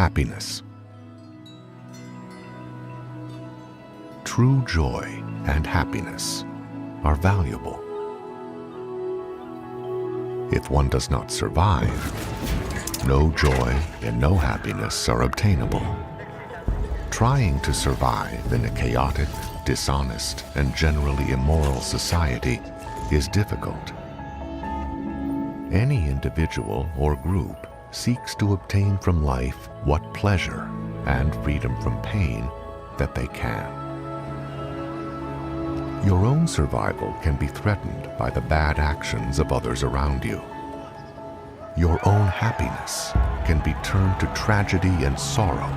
happiness. True joy and happiness are valuable. If one does not survive, no joy and no happiness are obtainable. Trying to survive in a chaotic, dishonest, and generally immoral society is difficult. Any individual or group seeks to obtain from life what pleasure and freedom from pain that they can. Your own survival can be threatened by the bad actions of others around you. Your own happiness can be turned to tragedy and sorrow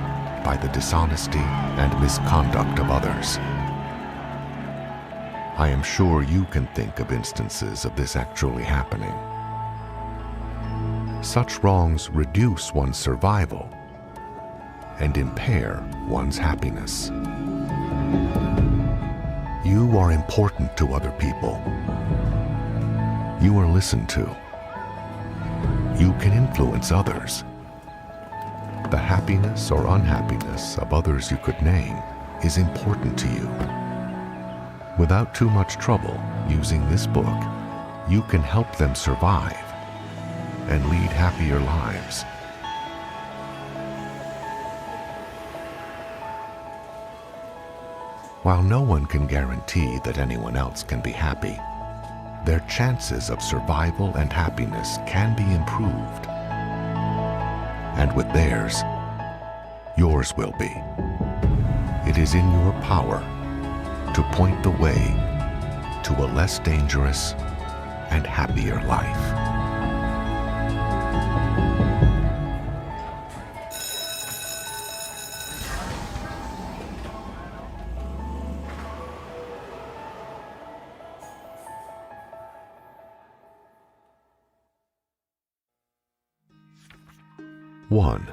by the dishonesty and misconduct of others. I am sure you can think of instances of this actually happening. Such wrongs reduce one's survival and impair one's happiness. You are important to other people. You are listened to. You can influence others. The happiness or unhappiness of others you could name is important to you. Without too much trouble using this book, you can help them survive and lead happier lives. While no one can guarantee that anyone else can be happy, their chances of survival and happiness can be improved. And with theirs, yours will be. It is in your power to point the way to a less dangerous and happier life. One,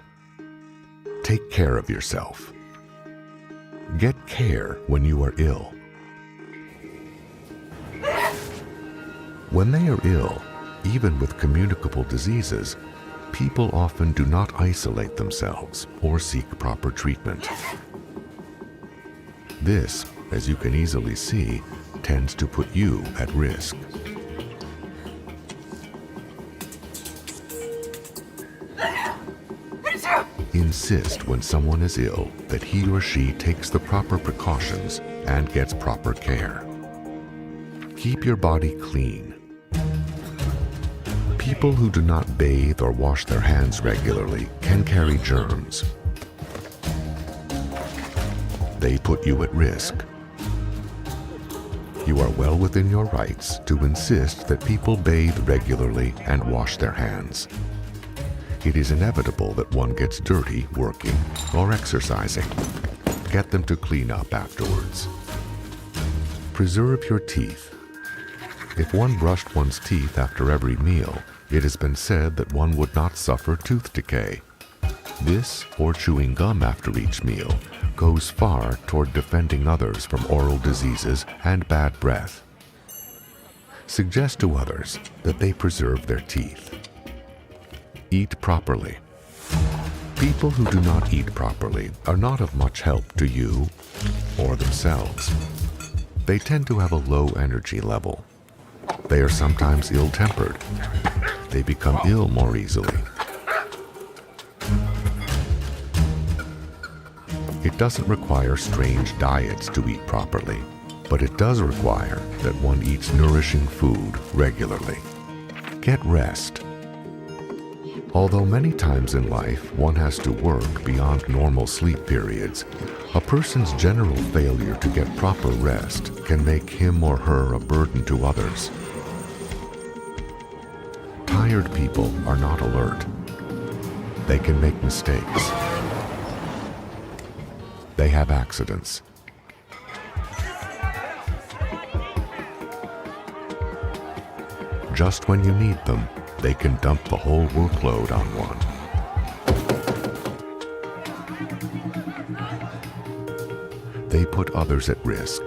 take care of yourself. Get care when you are ill. When they are ill, even with communicable diseases, people often do not isolate themselves or seek proper treatment. This, as you can easily see, tends to put you at risk. Insist when someone is ill that he or she takes the proper precautions and gets proper care. Keep your body clean. People who do not bathe or wash their hands regularly can carry germs. They put you at risk. You are well within your rights to insist that people bathe regularly and wash their hands. It is inevitable that one gets dirty working or exercising. Get them to clean up afterwards. Preserve your teeth. If one brushed one's teeth after every meal, it has been said that one would not suffer tooth decay. This, or chewing gum after each meal, goes far toward defending others from oral diseases and bad breath. Suggest to others that they preserve their teeth. Eat properly. People who do not eat properly are not of much help to you or themselves. They tend to have a low energy level. They are sometimes ill-tempered. They become ill more easily. It doesn't require strange diets to eat properly, but it does require that one eats nourishing food regularly. Get rest. Although many times in life one has to work beyond normal sleep periods, a person's general failure to get proper rest can make him or her a burden to others. Tired people are not alert. They can make mistakes. They have accidents. Just when you need them, they can dump the whole workload on one. They put others at risk.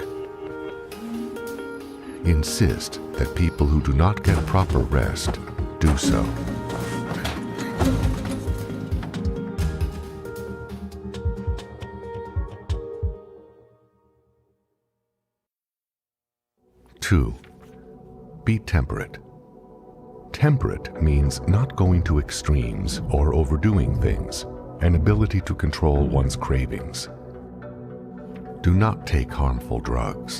Insist that people who do not get proper rest do so. 2. Be temperate. Temperate means not going to extremes or overdoing things, an ability to control one's cravings. Do not take harmful drugs.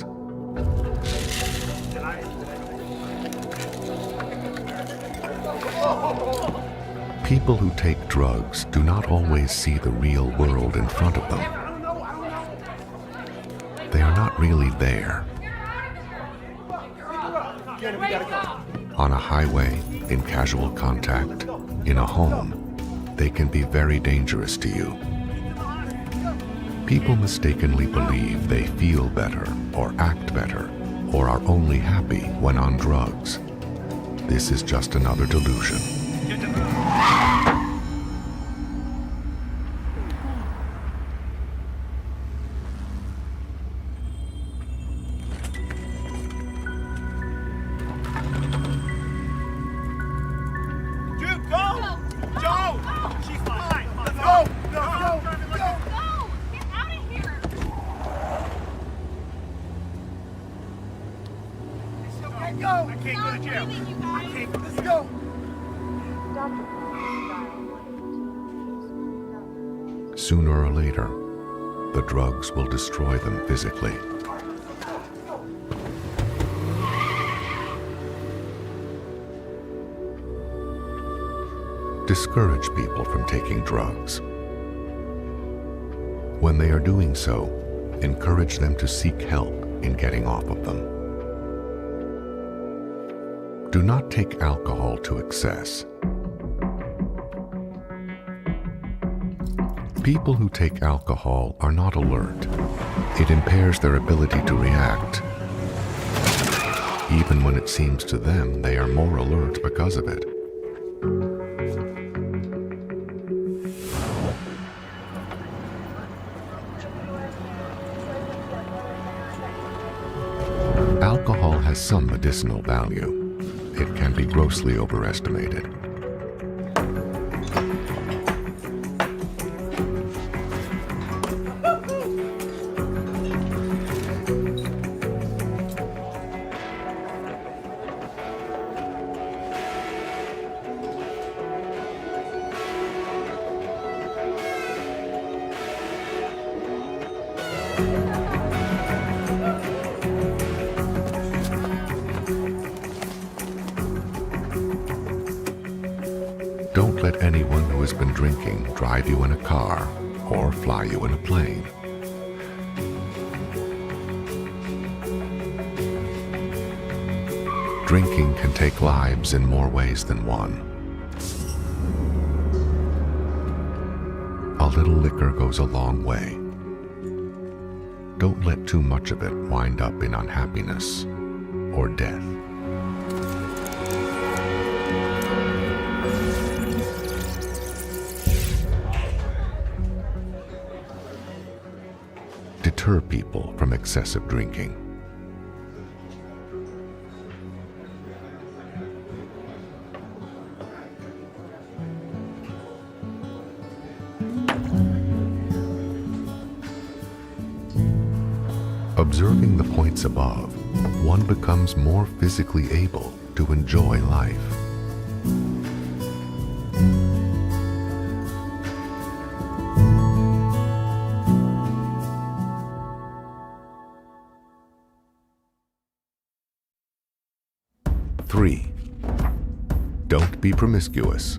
People who take drugs do not always see the real world in front of them. They are not really there. On a highway, in casual contact, in a home, they can be very dangerous to you. People mistakenly believe they feel better or act better or are only happy when on drugs. This is just another delusion. Sooner or later, the drugs will destroy them physically. Discourage people from taking drugs. When they are doing so, encourage them to seek help in getting off of them. Do not take alcohol to excess. People who take alcohol are not alert. It impairs their ability to react. Even when it seems to them they are more alert because of it. Alcohol has some medicinal value. It can be grossly overestimated. Don't let anyone who has been drinking drive you in a car or fly you in a plane. Drinking can take lives in more ways than one. A little liquor goes a long way. Don't let too much of it wind up in unhappiness or death. Deter people from excessive drinking. Observing the points above, one becomes more physically able to enjoy life. Three, don't be promiscuous.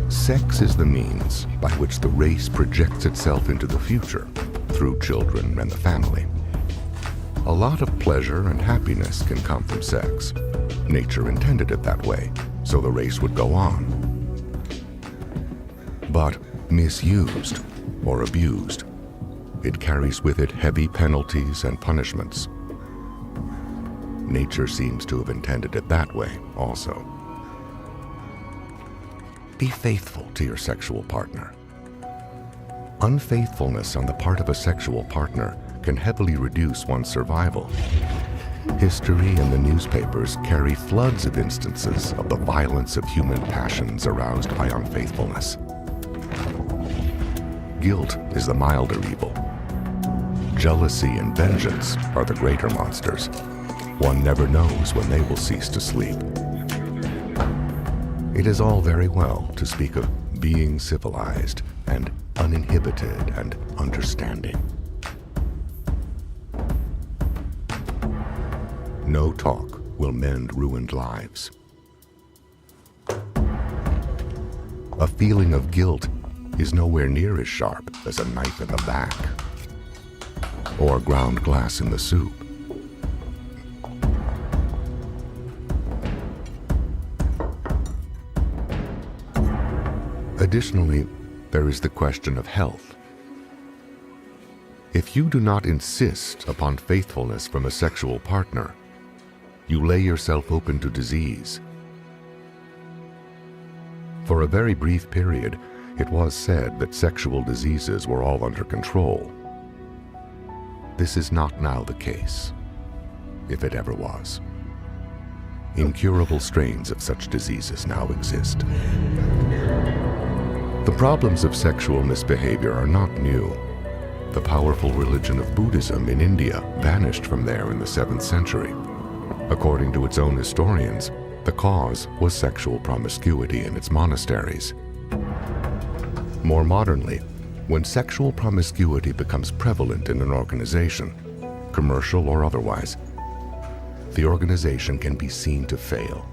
Sex is the means by which the race projects itself into the future through children and the family. A lot of pleasure and happiness can come from sex. Nature intended it that way, so the race would go on. But misused or abused, it carries with it heavy penalties and punishments. Nature seems to have intended it that way also. Be faithful to your sexual partner. Unfaithfulness on the part of a sexual partner can heavily reduce one's survival. History and the newspapers carry floods of instances of the violence of human passions aroused by unfaithfulness. Guilt is the milder evil. Jealousy and vengeance are the greater monsters. One never knows when they will cease to sleep. It is all very well to speak of being civilized and uninhibited and understanding. No talk will mend ruined lives. A feeling of guilt is nowhere near as sharp as a knife in the back or ground glass in the soup. Additionally, there is the question of health. If you do not insist upon faithfulness from a sexual partner, you lay yourself open to disease. For a very brief period, it was said that sexual diseases were all under control. This is not now the case, if it ever was. Incurable strains of such diseases now exist. The problems of sexual misbehavior are not new. The powerful religion of Buddhism in India vanished from there in the 7th century. According to its own historians, the cause was sexual promiscuity in its monasteries. More modernly, when sexual promiscuity becomes prevalent in an organization, commercial or otherwise, the organization can be seen to fail.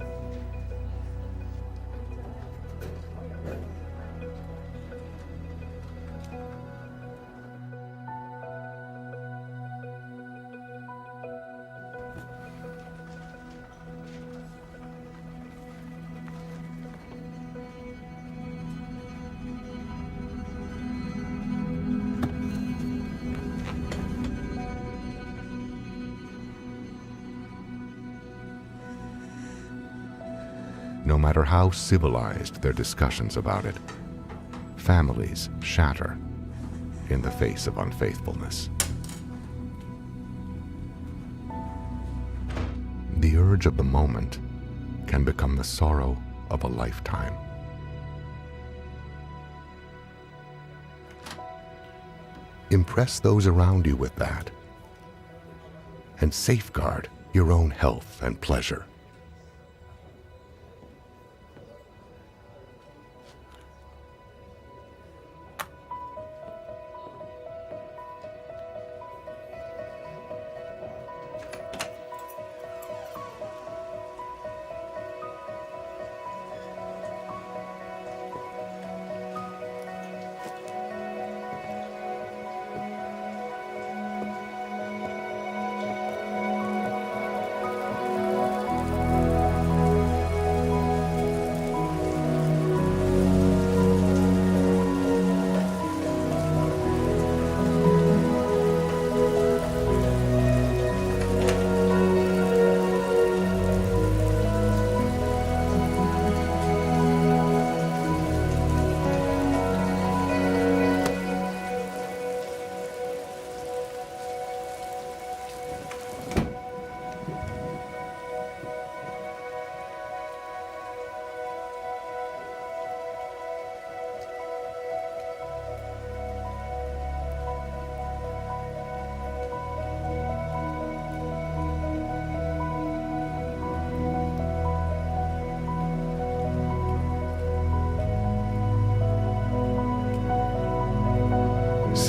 No matter how civilized their discussions about it, families shatter in the face of unfaithfulness. The urge of the moment can become the sorrow of a lifetime. Impress those around you with that, and safeguard your own health and pleasure.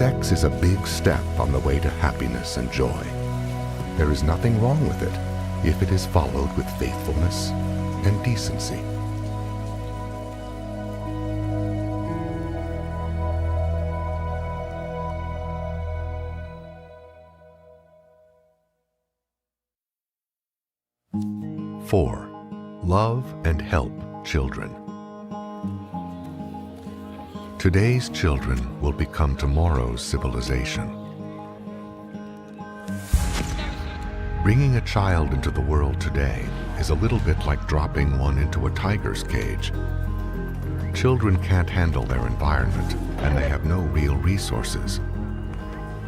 Sex is a big step on the way to happiness and joy. There is nothing wrong with it if it is followed with faithfulness and decency. Four, love and help children. Today's children will become tomorrow's civilization. Bringing a child into the world today is a little bit like dropping one into a tiger's cage. Children can't handle their environment, and they have no real resources.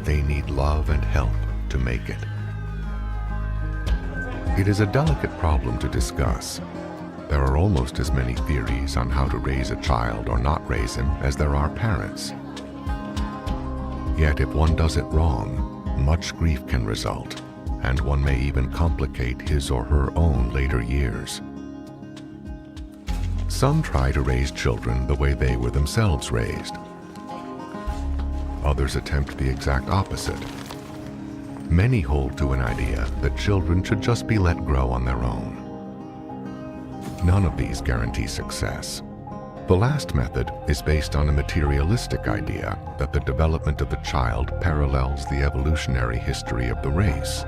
They need love and help to make it. It is a delicate problem to discuss. There are almost as many theories on how to raise a child or not raise him as there are parents. Yet if one does it wrong, much grief can result, and one may even complicate his or her own later years. Some try to raise children the way they were themselves raised. Others attempt the exact opposite. Many hold to an idea that children should just be let grow on their own. None of these guarantee success. The last method is based on a materialistic idea that the development of the child parallels the evolutionary history of the race,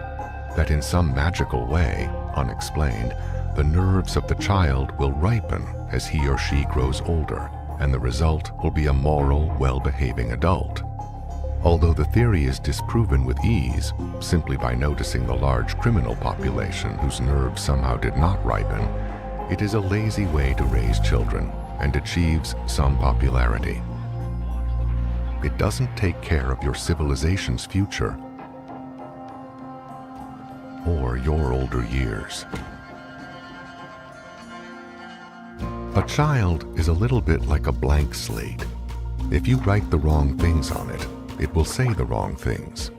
that in some magical way, unexplained, the nerves of the child will ripen as he or she grows older, and the result will be a moral, well-behaving adult. Although the theory is disproven with ease, simply by noticing the large criminal population whose nerves somehow did not ripen, it is a lazy way to raise children and achieves some popularity. It doesn't take care of your civilization's future or your older years. A child is a little bit like a blank slate. If you write the wrong things on it, it will say the wrong things.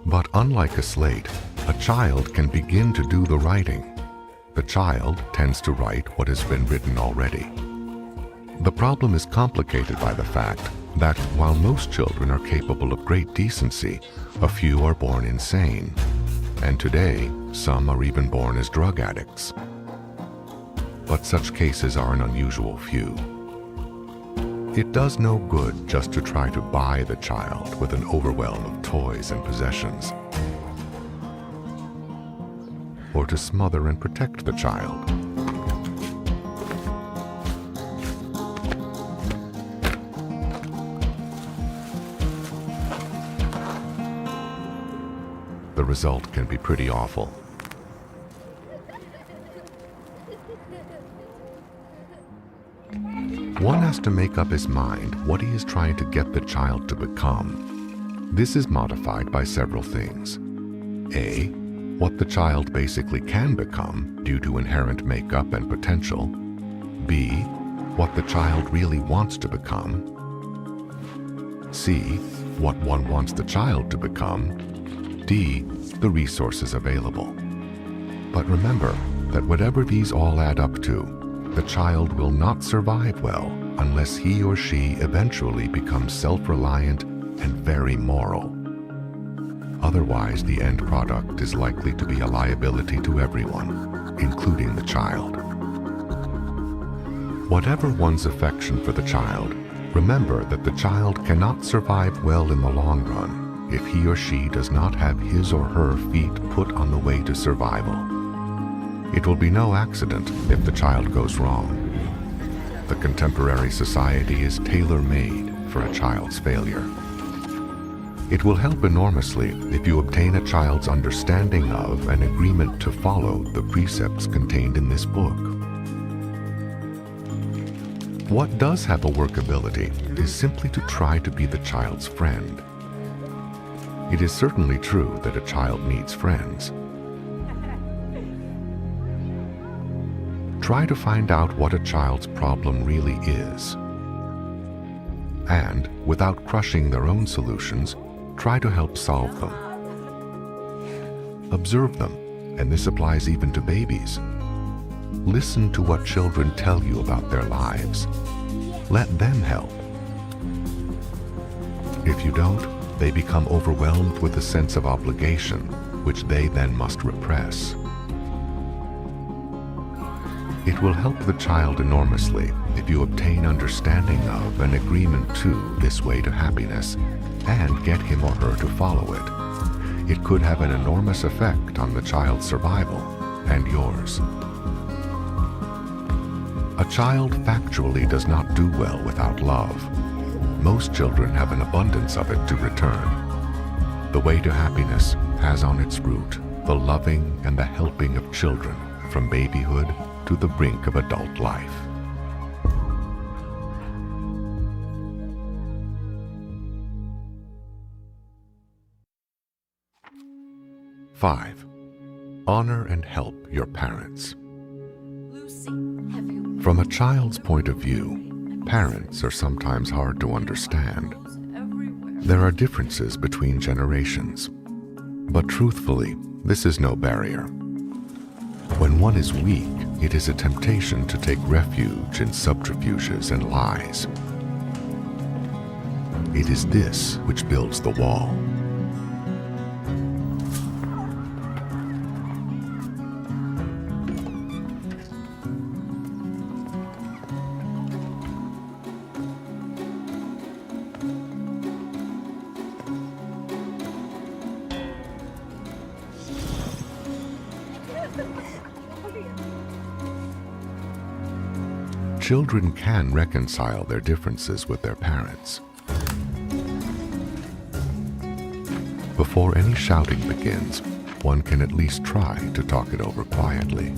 But unlike a slate, a child can begin to do the writing. The child tends to write what has been written already. The problem is complicated by the fact that while most children are capable of great decency, a few are born insane. And today, some are even born as drug addicts. But such cases are an unusual few. It does no good just to try to buy the child with an overwhelm of toys and possessions, or to smother and protect the child. The result can be pretty awful. One has to make up his mind what he is trying to get the child to become. This is modified by several things. A, what the child basically can become due to inherent makeup and potential. B, what the child really wants to become. C, what one wants the child to become. D, the resources available. But remember that whatever these all add up to, the child will not survive well unless he or she eventually becomes self-reliant and very moral. Otherwise, the end product is likely to be a liability to everyone, including the child. Whatever one's affection for the child, remember that the child cannot survive well in the long run if he or she does not have his or her feet put on the way to survival. It will be no accident if the child goes wrong. The contemporary society is tailor-made for a child's failure. It will help enormously if you obtain a child's understanding of and agreement to follow the precepts contained in this book. What does have a workability is simply to try to be the child's friend. It is certainly true that a child needs friends. Try to find out what a child's problem really is. And, without crushing their own solutions, try to help solve them. Observe them, and this applies even to babies. Listen to what children tell you about their lives. Let them help. If you don't, they become overwhelmed with a sense of obligation, which they then must repress. It will help the child enormously if you obtain understanding of and agreement to this way to happiness and get him or her to follow it. It could have an enormous effect on the child's survival and yours. A child factually does not do well without love. Most children have an abundance of it to return. The way to happiness has on its root the loving and the helping of children from babyhood to the brink of adult life. Five, honor and help your parents. From a child's point of view, parents are sometimes hard to understand. There are differences between generations. But truthfully, this is no barrier. When one is weak, it is a temptation to take refuge in subterfuges and lies. It is this which builds the wall. Children can reconcile their differences with their parents. Before any shouting begins, one can at least try to talk it over quietly.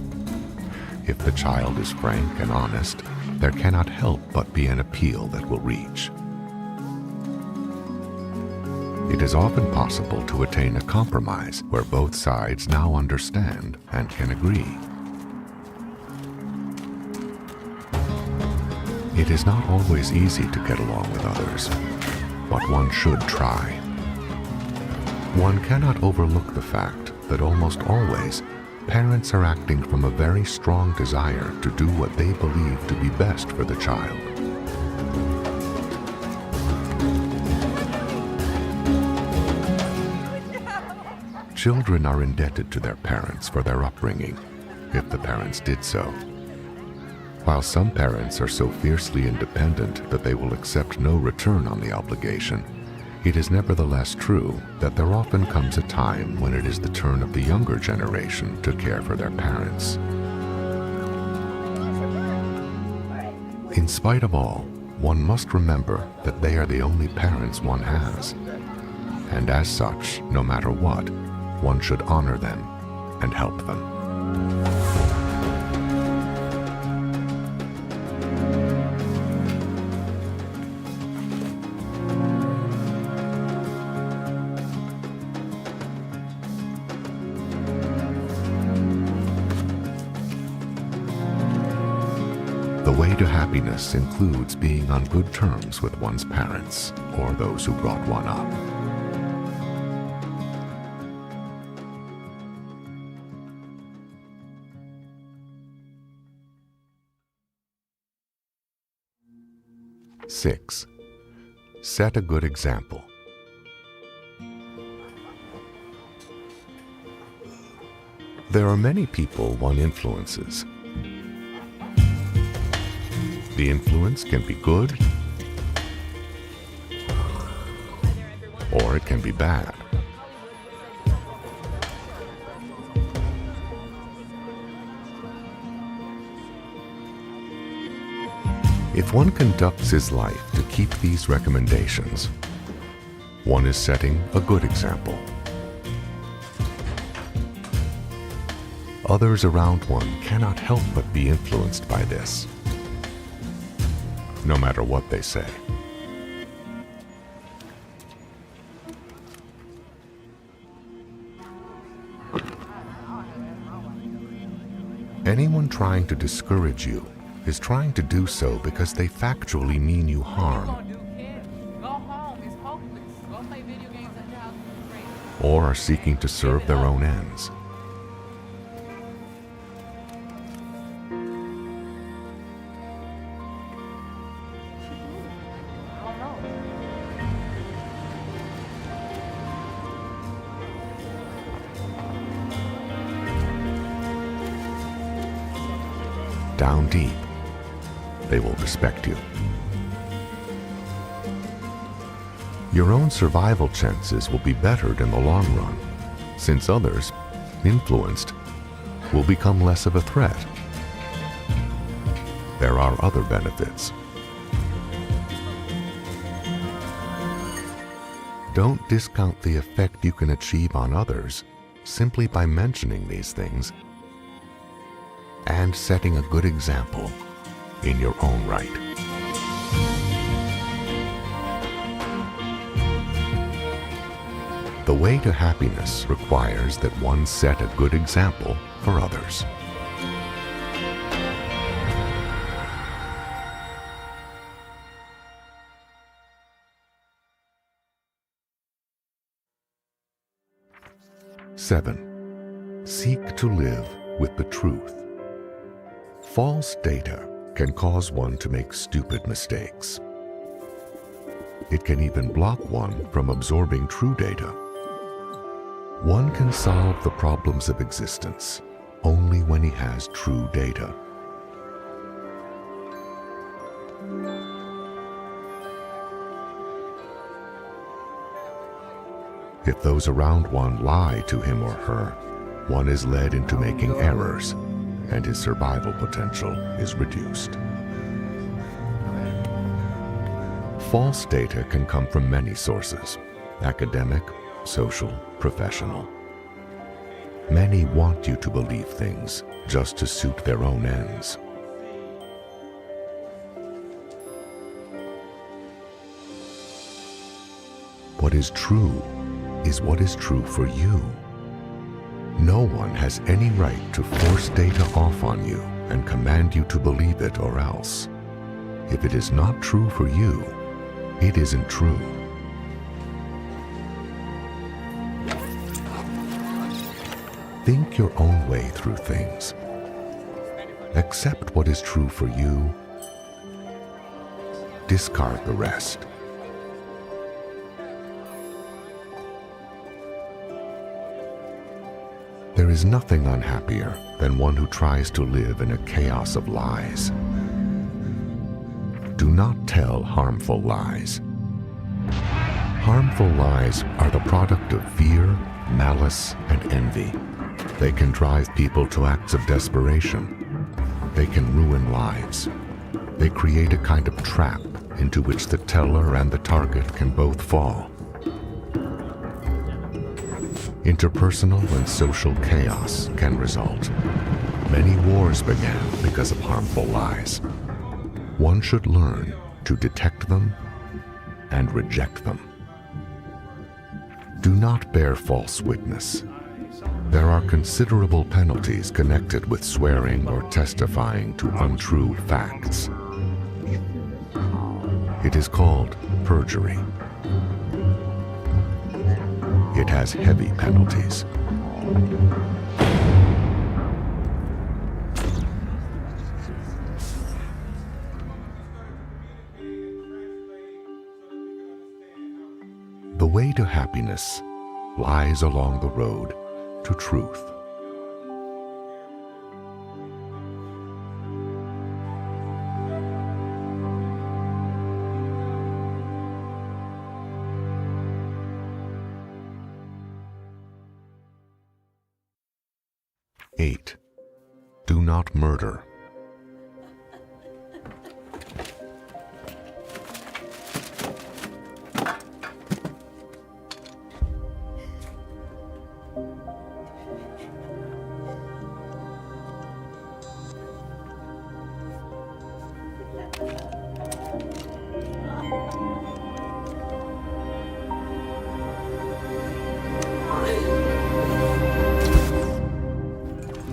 If the child is frank and honest, there cannot help but be an appeal that will reach. It is often possible to attain a compromise where both sides now understand and can agree. It is not always easy to get along with others, but one should try. One cannot overlook the fact that almost always parents are acting from a very strong desire to do what they believe to be best for the child. Children are indebted to their parents for their upbringing, if the parents did so. While some parents are so fiercely independent that they will accept no return on the obligation, it is nevertheless true that there often comes a time when it is the turn of the younger generation to care for their parents. In spite of all, one must remember that they are the only parents one has, and as such, no matter what, one should honor them and help them. The way to happiness includes being on good terms with one's parents or those who brought one up. 6. Set a good example. There are many people one influences. The influence can be good, or it can be bad. If one conducts his life to keep these recommendations, one is setting a good example. Others around one cannot help but be influenced by this, no matter what they say. Anyone trying to discourage you is trying to do so because they factually mean you harm, or are seeking to serve their own ends. Down deep, they will respect you. Your own survival chances will be bettered in the long run, since others, influenced, will become less of a threat. There are other benefits. Don't discount the effect you can achieve on others simply by mentioning these things and setting a good example in your own right. The way to happiness requires that one set a good example for others. 7. Seek to live with the truth. False data can cause one to make stupid mistakes. It can even block one from absorbing true data. One can solve the problems of existence only when he has true data. If those around one lie to him or her, one is led into making errors, and his survival potential is reduced. False data can come from many sources: academic, social, professional. Many want you to believe things just to suit their own ends. What is true is what is true for you. No one has any right to force data off on you and command you to believe it or else. If it is not true for you, it isn't true. Think your own way through things. Accept what is true for you. Discard the rest. There is nothing unhappier than one who tries to live in a chaos of lies. Do not tell harmful lies. Harmful lies are the product of fear, malice, and envy. They can drive people to acts of desperation. They can ruin lives. They create a kind of trap into which the teller and the target can both fall. Interpersonal and social chaos can result. Many wars began because of harmful lies. One should learn to detect them and reject them. Do not bear false witness. There are considerable penalties connected with swearing or testifying to untrue facts. It is called perjury. It has heavy penalties. The way to happiness lies along the road to truth. Eight, do not murder.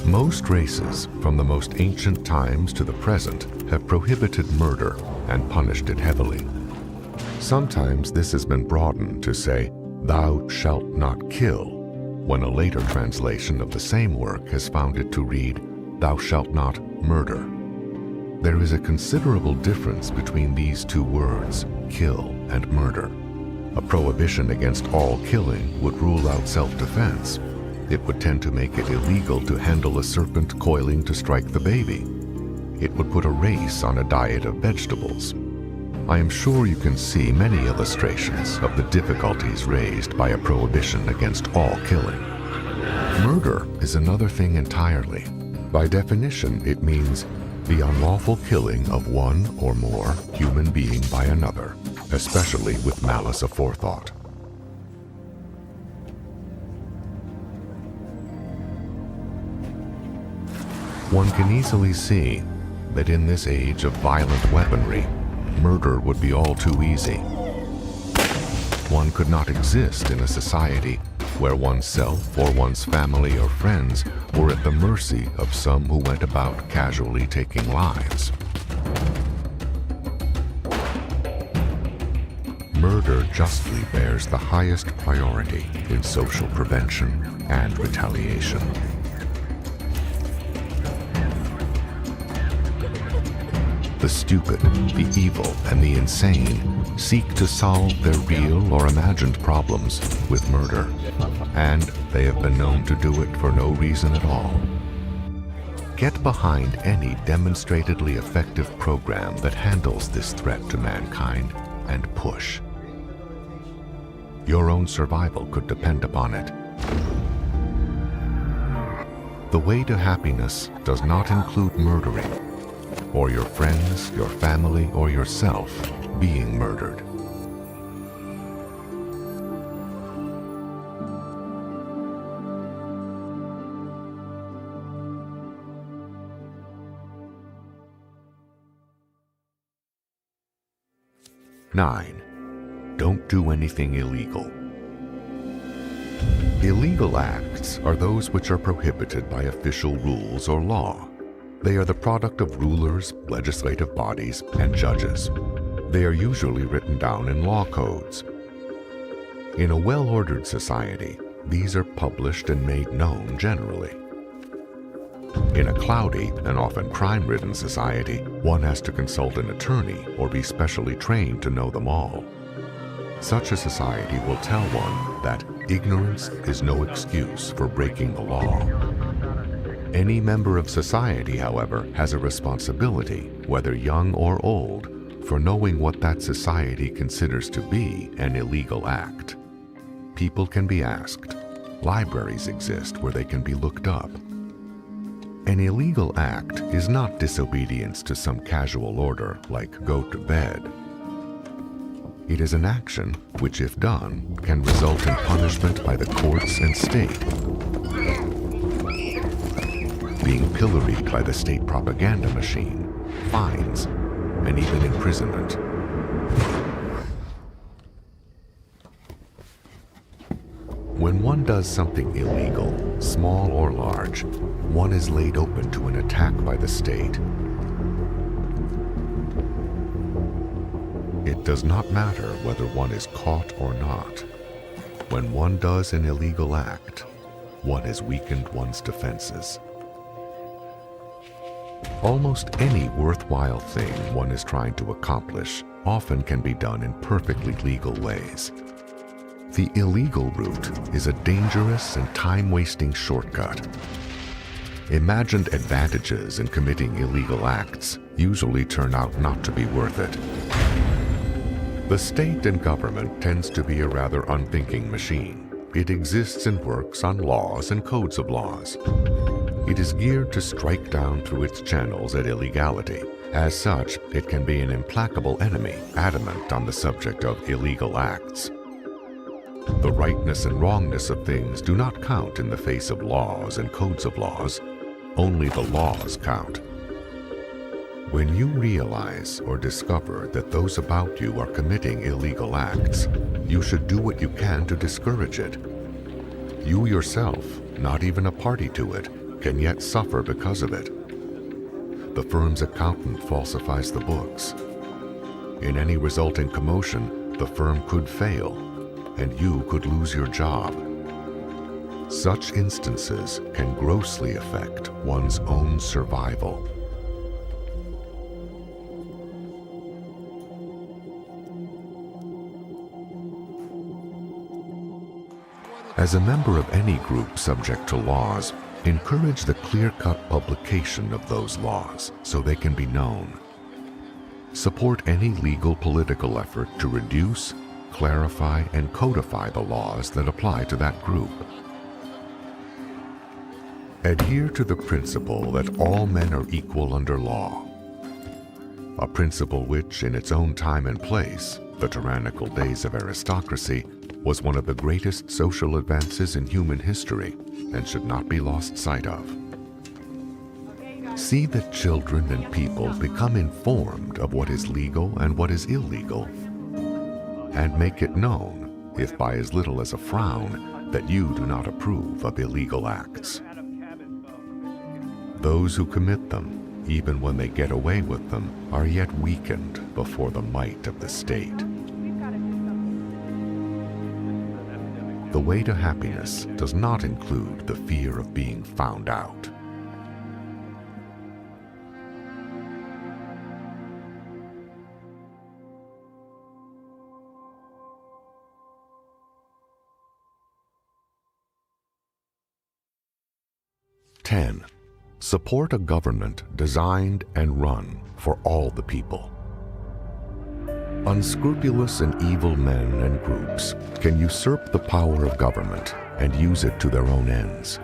Most races, from the most ancient times to the present, have prohibited murder and punished it heavily. Sometimes this has been broadened to say, "Thou shalt not kill," when a later translation of the same work has found it to read, "Thou shalt not murder." There is a considerable difference between these two words, kill and murder. A prohibition against all killing would rule out self-defense. It would tend to make it illegal to handle a serpent coiling to strike the baby. It would put a race on a diet of vegetables. I am sure you can see many illustrations of the difficulties raised by a prohibition against all killing. Murder is another thing entirely. By definition, it means the unlawful killing of one or more human being by another, especially with malice aforethought. One can easily see that in this age of violent weaponry, murder would be all too easy. One could not exist in a society where oneself or one's family or friends were at the mercy of some who went about casually taking lives. Murder murder justly bears the highest priority in social prevention and retaliation. The stupid, the evil, and the insane seek to solve their real or imagined problems with murder, and they have been known to do it for no reason at all. Get behind any demonstratedly effective program that handles this threat to mankind and push. Your own survival could depend upon it. The way to happiness does not include murdering, or your friends, your family, or yourself being murdered. Nine, don't do anything illegal. Illegal acts are those which are prohibited by official rules or law. They are the product of rulers, legislative bodies, and judges. They are usually written down in law codes. In a well-ordered society, these are published and made known generally. In a cloudy and often crime-ridden society, one has to consult an attorney or be specially trained to know them all. Such a society will tell one that ignorance is no excuse for breaking the law. Any member of society, however, has a responsibility, whether young or old, for knowing what that society considers to be an illegal act. People can be asked. Libraries exist where they can be looked up. An illegal act is not disobedience to some casual order like go to bed. It is an action which, if done, can result in punishment by the courts and state. Being pilloried by the state propaganda machine, fines, and even imprisonment. When one does something illegal, small or large, one is laid open to an attack by the state. It does not matter whether one is caught or not. When one does an illegal act, one has weakened one's defenses. Almost any worthwhile thing one is trying to accomplish often can be done in perfectly legal ways. The illegal route is a dangerous and time-wasting shortcut. Imagined advantages in committing illegal acts usually turn out not to be worth it. The state and government tends to be a rather unthinking machine. It exists and works on laws and codes of laws. It is geared to strike down through its channels at illegality. As such, it can be an implacable enemy, adamant on the subject of illegal acts. The rightness and wrongness of things do not count in the face of laws and codes of laws. Only the laws count. When you realize or discover that those about you are committing illegal acts, you should do what you can to discourage it. You yourself, not even a party to it, can yet suffer because of it. The firm's accountant falsifies the books. In any resulting commotion, the firm could fail, and you could lose your job. Such instances can grossly affect one's own survival. As a member of any group subject to laws, encourage the clear-cut publication of those laws so they can be known. Support any legal political effort to reduce, clarify, and codify the laws that apply to that group. Adhere to the principle that all men are equal under law, a principle which, in its own time and place, the tyrannical days of aristocracy, was one of the greatest social advances in human history and should not be lost sight of. See that children and people become informed of what is legal and what is illegal, and make it known, if by as little as a frown, that you do not approve of illegal acts. Those who commit them, even when they get away with them, are yet weakened before the might of the state. the way to happiness does not include the fear of being found out. Ten, support a government designed and run for all the people. Unscrupulous and evil men and groups can usurp the power of government and use it to their own ends.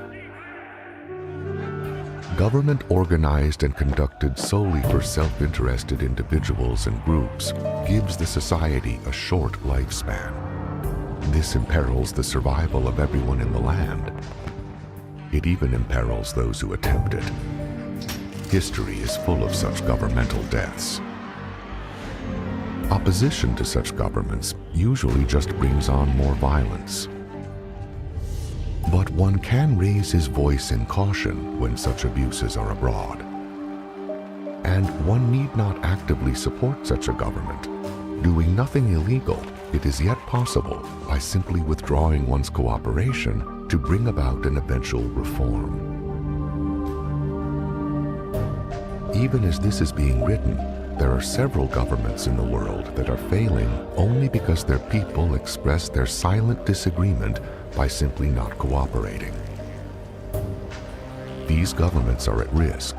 Government organized and conducted solely for self-interested individuals and groups gives the society a short lifespan. This imperils the survival of everyone in the land. It even imperils those who attempt it. History is full of such governmental deaths. Opposition to such governments usually just brings on more violence. But one can raise his voice in caution when such abuses are abroad. And one need not actively support such a government. Doing nothing illegal, it is yet possible, by simply withdrawing one's cooperation, to bring about an eventual reform. Even as this is being written, there are several governments in the world that are failing only because their people express their silent disagreement by simply not cooperating. These governments are at risk.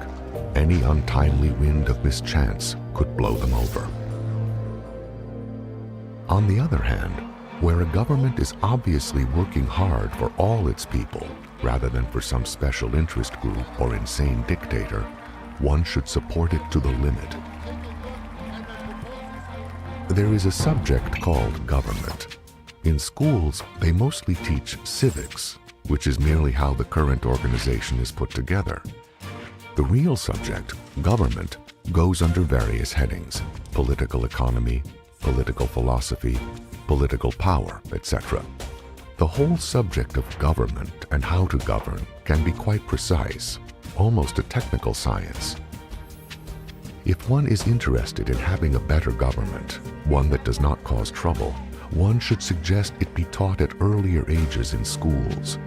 Any untimely wind of mischance could blow them over. On the other hand, where a government is obviously working hard for all its people, rather than for some special interest group or insane dictator, one should support it to the limit. There is a subject called government. In schools, they mostly teach civics, which is merely how the current organization is put together. The real subject, government, goes under various headings: political economy, political philosophy, political power, etc. The whole subject of government and how to govern can be quite precise, almost a technical science. If one is interested in having a better government, one that does not cause trouble, one should suggest it be taught at earlier ages in schools.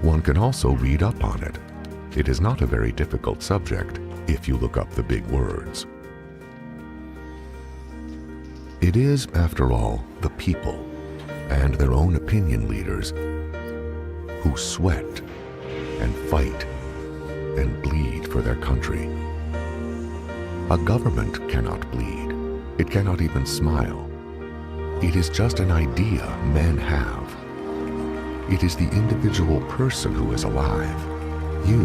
One can also read up on it. It is not a very difficult subject if you look up the big words. It is, after all, the people and their own opinion leaders who sweat and fight and bleed for their country. A government cannot bleed. It cannot even smile. It is just an idea men have. It is the individual person who is alive. You.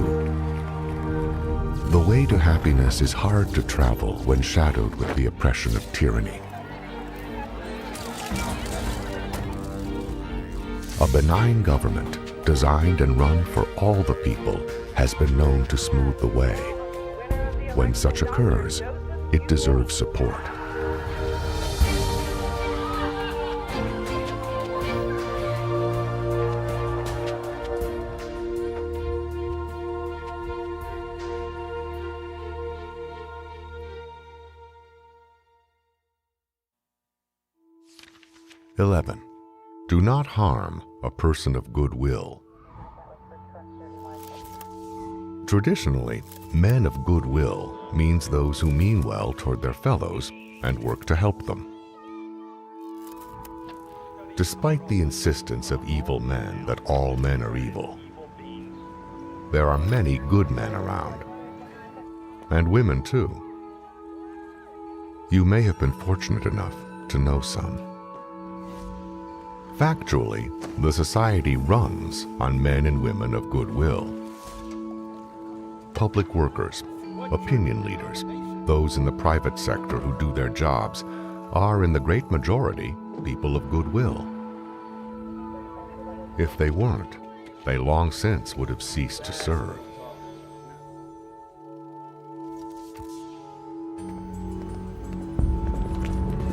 The way to happiness is hard to travel when shadowed with the oppression of tyranny. A benign government, designed and run for all the people, has been known to smooth the way. When such occurs, it deserves support. "11. Do not harm a person of good will." Traditionally, men of good will means those who mean well toward their fellows and work to help them. Despite the insistence of evil men that all men are evil, there are many good men around, and women too. You may have been fortunate enough to know some. Factually, the society runs on men and women of good will. Public workers, opinion leaders, those in the private sector who do their jobs, are in the great majority people of good will. If they weren't, they long since would have ceased to serve.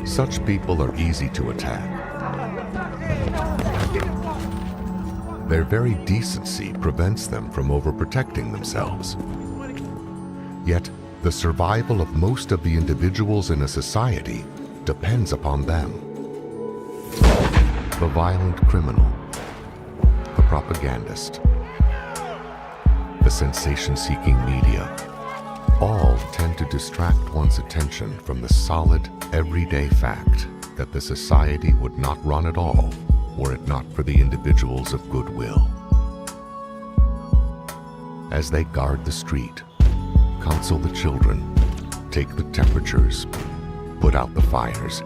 Such people are easy to attack. Their very decency prevents them from overprotecting themselves. Yet, the survival of most of the individuals in a society depends upon them. The violent criminal, the propagandist, the sensation-seeking media, all tend to distract one's attention from the solid, everyday fact that the society would not run at all were it not for the individuals of goodwill. As they guard the street, counsel the children, take the temperatures, put out the fires,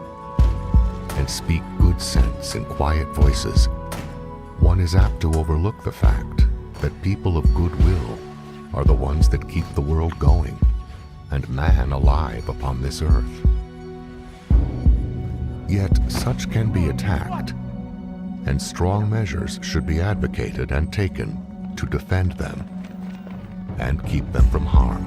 and speak good sense in quiet voices, one is apt to overlook the fact that people of goodwill are the ones that keep the world going and man alive upon this earth. Yet such can be attacked, and strong measures should be advocated and taken to defend them and keep them from harm.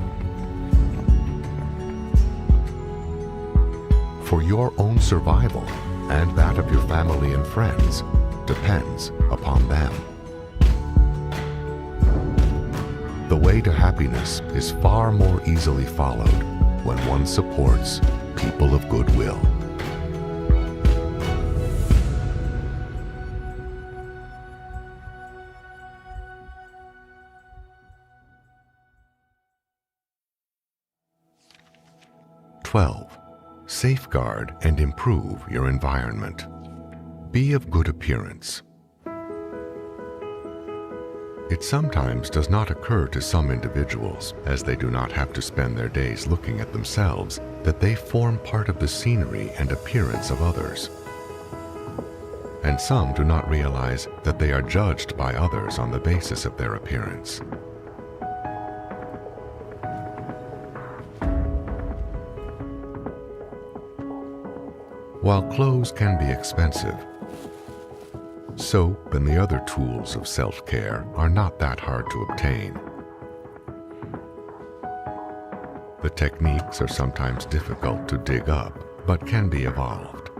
For your own survival and that of your family and friends depends upon them. The way to happiness is far more easily followed when one supports people of goodwill. Safeguard and improve your environment. Be of good appearance. It sometimes does not occur to some individuals, as they do not have to spend their days looking at themselves, that they form part of the scenery and appearance of others. And some do not realize that they are judged by others on the basis of their appearance. While clothes can be expensive, soap and the other tools of self-care are not that hard to obtain. The techniques are sometimes difficult to dig up, but can be evolved.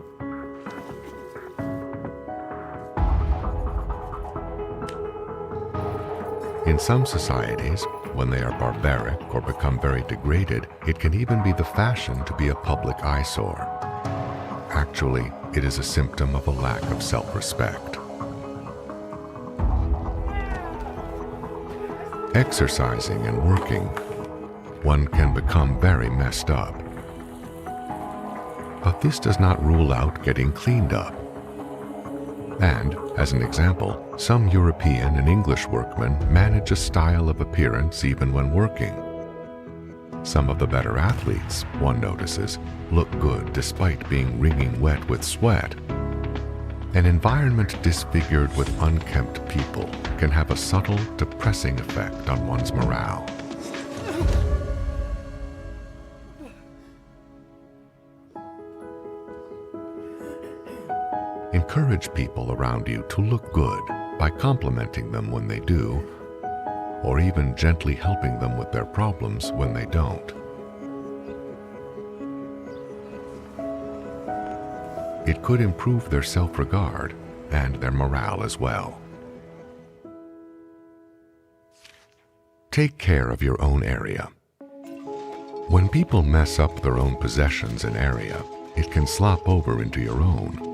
In some societies, when they are barbaric or become very degraded, it can even be the fashion to be a public eyesore. Actually, it is a symptom of a lack of self-respect. Exercising and working, one can become very messed up. But this does not rule out getting cleaned up. And, as an example, some European and English workmen manage a style of appearance even when working. Some of the better athletes, one notices, look good despite being wringing wet with sweat. An environment disfigured with unkempt people can have a subtle, depressing effect on one's morale. Encourage people around you to look good by complimenting them when they do, or even gently helping them with their problems when they don't. It could improve their self-regard and their morale as well. Take care of your own area. When people mess up their own possessions and area, it can slop over into your own.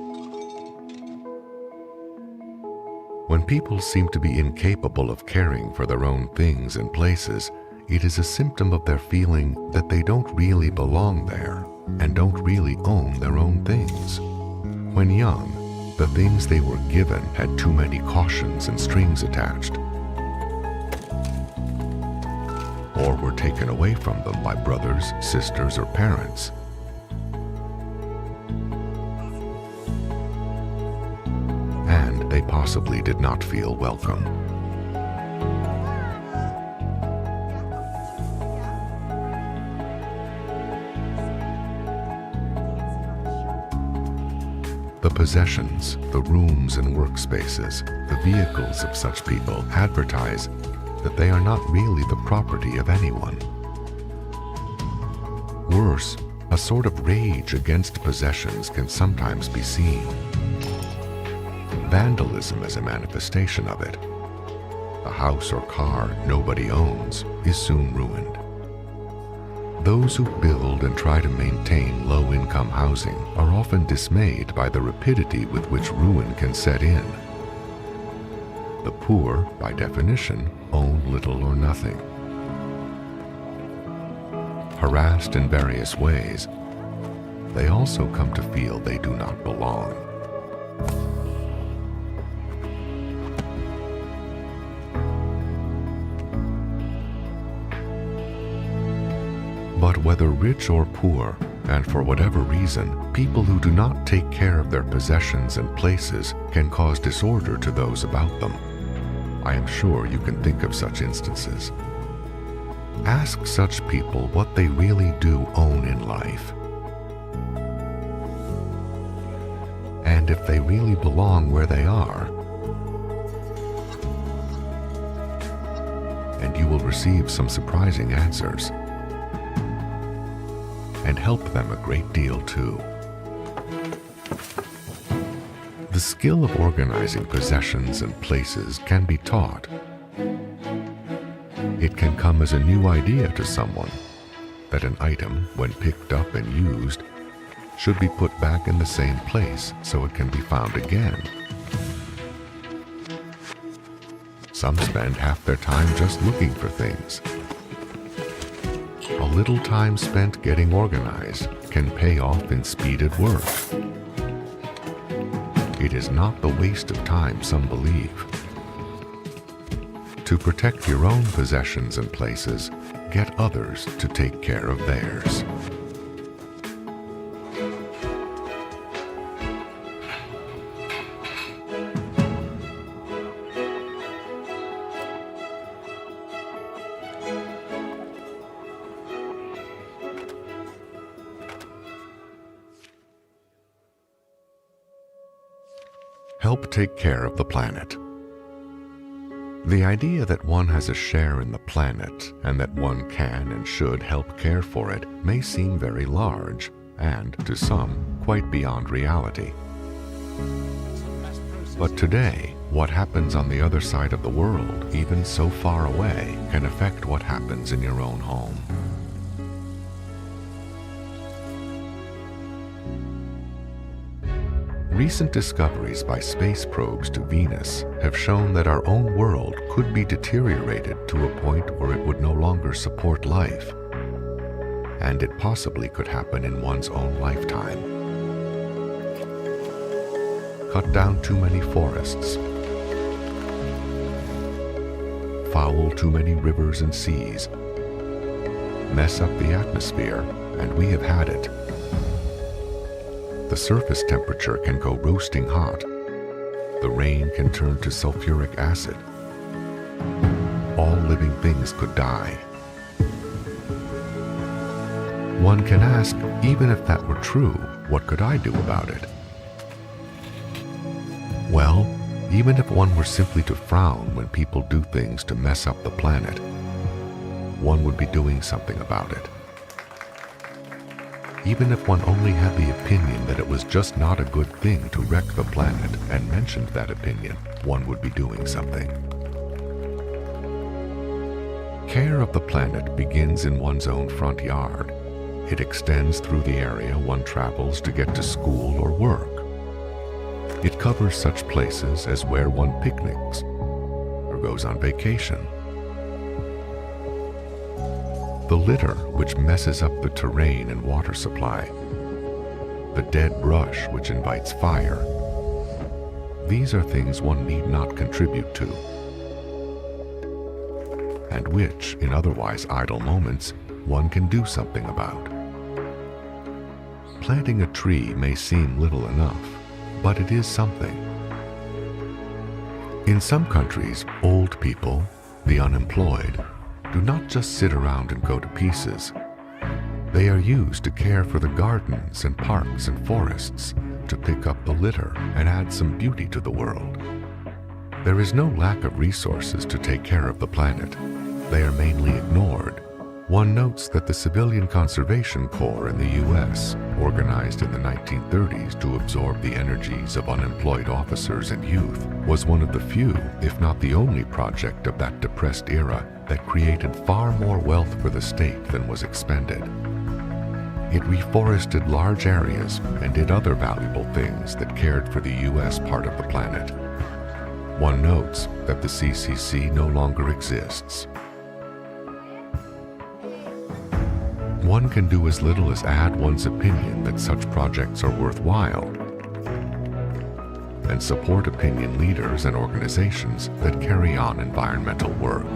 When people seem to be incapable of caring for their own things and places, it is a symptom of their feeling that they don't really belong there and don't really own their own things. When young, the things they were given had too many cautions and strings attached, or were taken away from them by brothers, sisters, or parents. And they possibly did not feel welcome. The possessions, the rooms and workspaces, the vehicles of such people advertise that they are not really the property of anyone. Worse, a sort of rage against possessions can sometimes be seen. Vandalism is a manifestation of it. A house or car nobody owns is soon ruined. Those who build and try to maintain low-income housing are often dismayed by the rapidity with which ruin can set in. The poor, by definition, own little or nothing. Harassed in various ways, they also come to feel they do not belong. But whether rich or poor, and for whatever reason, people who do not take care of their possessions and places can cause disorder to those about them. I am sure you can think of such instances. Ask such people what they really do own in life, and if they really belong where they are, and you will receive some surprising answers, and help them a great deal too. The skill of organizing possessions and places can be taught. It can come as a new idea to someone that an item, when picked up and used, should be put back in the same place so it can be found again. Some spend half their time just looking for things. A little time spent getting organized can pay off in speeded work. It is not the waste of time some believe. To protect your own possessions and places, get others to take care of theirs. Help take care of the planet. The idea that one has a share in the planet and that one can and should help care for it may seem very large and, to some, quite beyond reality. But today, what happens on the other side of the world, even so far away, can affect what happens in your own home. Recent discoveries by space probes to Venus have shown that our own world could be deteriorated to a point where it would no longer support life, and it possibly could happen in one's own lifetime. Cut down too many forests, foul too many rivers and seas, mess up the atmosphere, and we have had it. The surface temperature can go roasting hot. The rain can turn to sulfuric acid. All living things could die. One can ask, even if that were true, what could I do about it? Well, even if one were simply to frown when people do things to mess up the planet, one would be doing something about it. Even if one only had the opinion that it was just not a good thing to wreck the planet and mentioned that opinion, one would be doing something. Care of the planet begins in one's own front yard. It extends through the area one travels to get to school or work. It covers such places as where one picnics or goes on vacation. The litter which messes up the terrain and water supply, the dead brush which invites fire, these are things one need not contribute to, and which, in otherwise idle moments, one can do something about. Planting a tree may seem little enough, but it is something. In some countries, old people, the unemployed, do not just sit around and go to pieces. They are used to care for the gardens and parks and forests, to pick up the litter and add some beauty to the world. There is no lack of resources to take care of the planet. They are mainly ignored. One notes that the Civilian Conservation Corps in the U.S., organized in the 1930s to absorb the energies of unemployed officers and youth, was one of the few, if not the only project of that depressed era that created far more wealth for the state than was expended. It reforested large areas and did other valuable things that cared for the U.S. part of the planet. one notes that the CCC no longer exists. One can do as little as add one's opinion that such projects are worthwhile and support opinion leaders and organizations that carry on environmental work.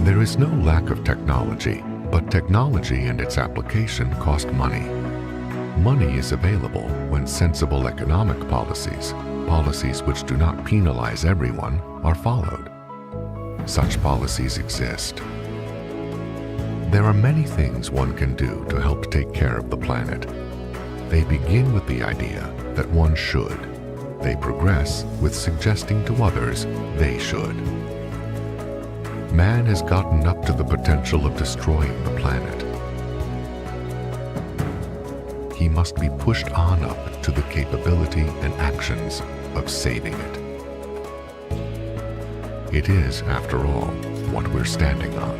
There is no lack of technology, but technology and its application cost money. Money is available when sensible economic policies, policies which do not penalize everyone, are followed. Such policies exist. There are many things one can do to help take care of the planet. They begin with the idea that one should. They progress with suggesting to others they should. Man has gotten up to the potential of destroying the planet. He must be pushed on up to the capability and actions of saving it. It is, after all, what we're standing on.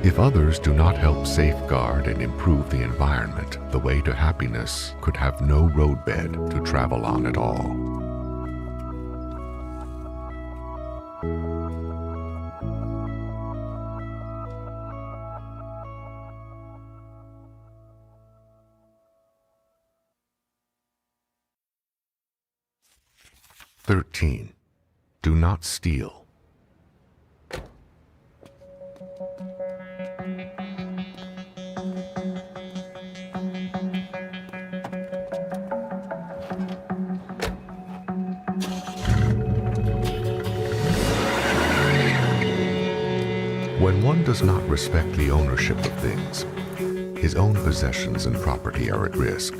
If others do not help safeguard and improve the environment, the way to happiness could have no roadbed to travel on at all. "13. Do not steal. When one does not respect the ownership of things, his own possessions and property are at risk.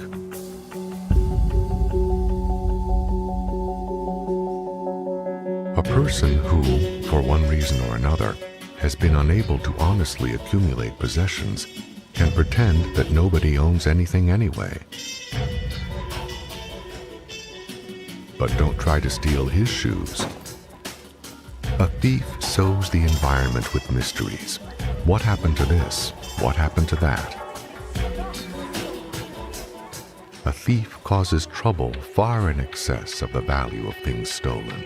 A person who, for one reason or another, has been unable to honestly accumulate possessions can pretend that nobody owns anything anyway. But don't try to steal his shoes. A thief sows the environment with mysteries. What happened to this? What happened to that? A thief causes trouble far in excess of the value of things stolen.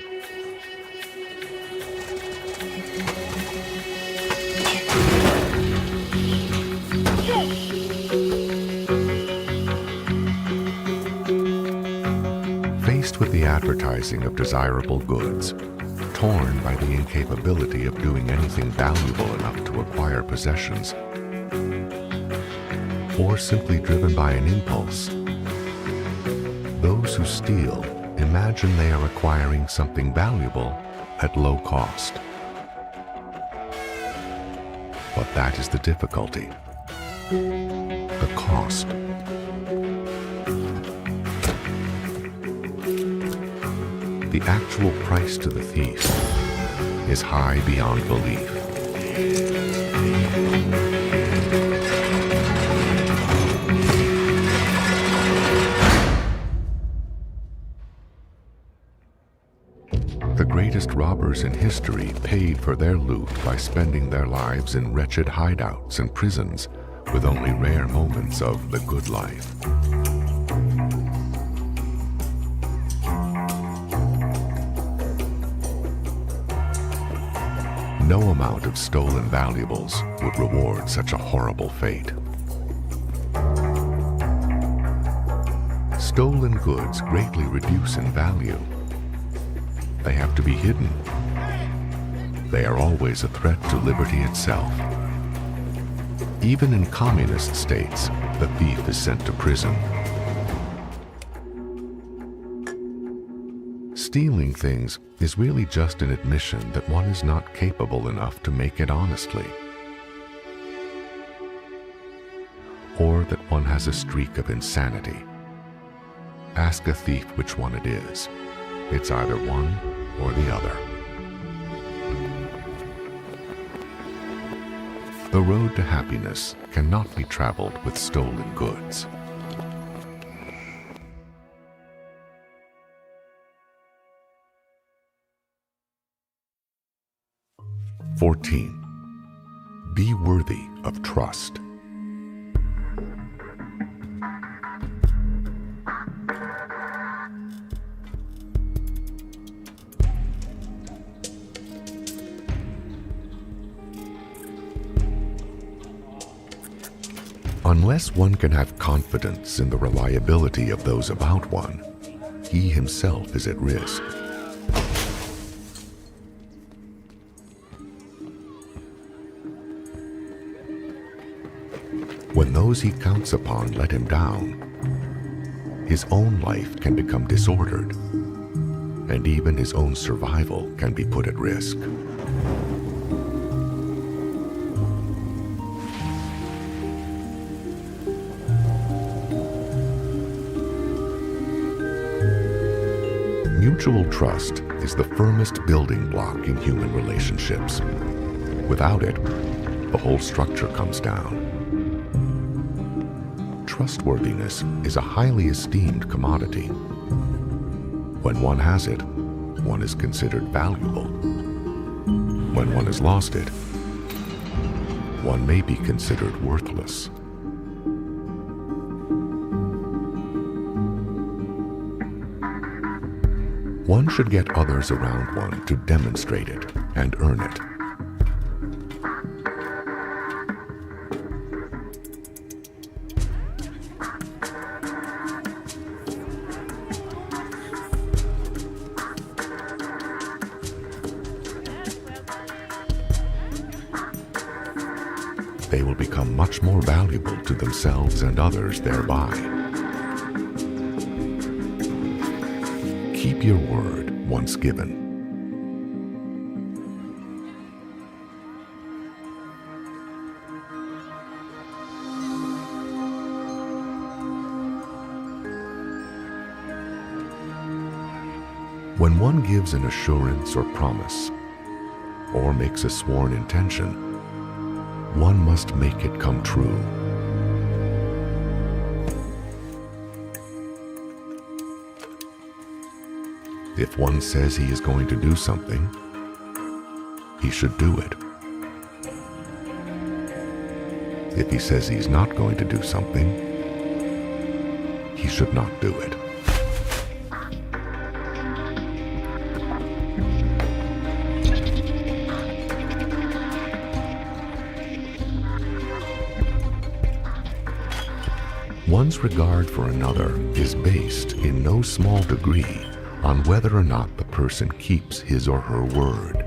Faced with the advertising of desirable goods, torn by the incapability of doing anything valuable enough to acquire possessions, or simply driven by an impulse, those who steal imagine they are acquiring something valuable at low cost. But that is the difficulty. The cost. The actual price to the thief is high beyond belief. The greatest robbers in history paid for their loot by spending their lives in wretched hideouts and prisons with only rare moments of the good life. No amount of stolen valuables would reward such a horrible fate. Stolen goods greatly reduce in value. They have to be hidden. They are always a threat to liberty itself. Even in communist states, the thief is sent to prison. Stealing things is really just an admission that one is not capable enough to make it honestly, or that one has a streak of insanity. Ask a thief which one it is. It's either one or the other. The road to happiness cannot be traveled with stolen goods. "14. Be worthy of trust. Unless one can have confidence in the reliability of those about one, he himself is at risk. When those he counts upon let him down, his own life can become disordered, and even his own survival can be put at risk. Mutual trust is the firmest building block in human relationships. Without it, the whole structure comes down. Trustworthiness is a highly esteemed commodity. When one has it, one is considered valuable. When one has lost it, one may be considered worthless. One should get others around one to demonstrate it and earn it. They will become much more valuable to themselves and others thereby. Keep your word once given. When one gives an assurance or promise, or makes a sworn intention, one must make it come true. If one says he is going to do something, he should do it. If he says he's not going to do something, he should not do it. One's regard for another is based in no small degree on whether or not the person keeps his or her word.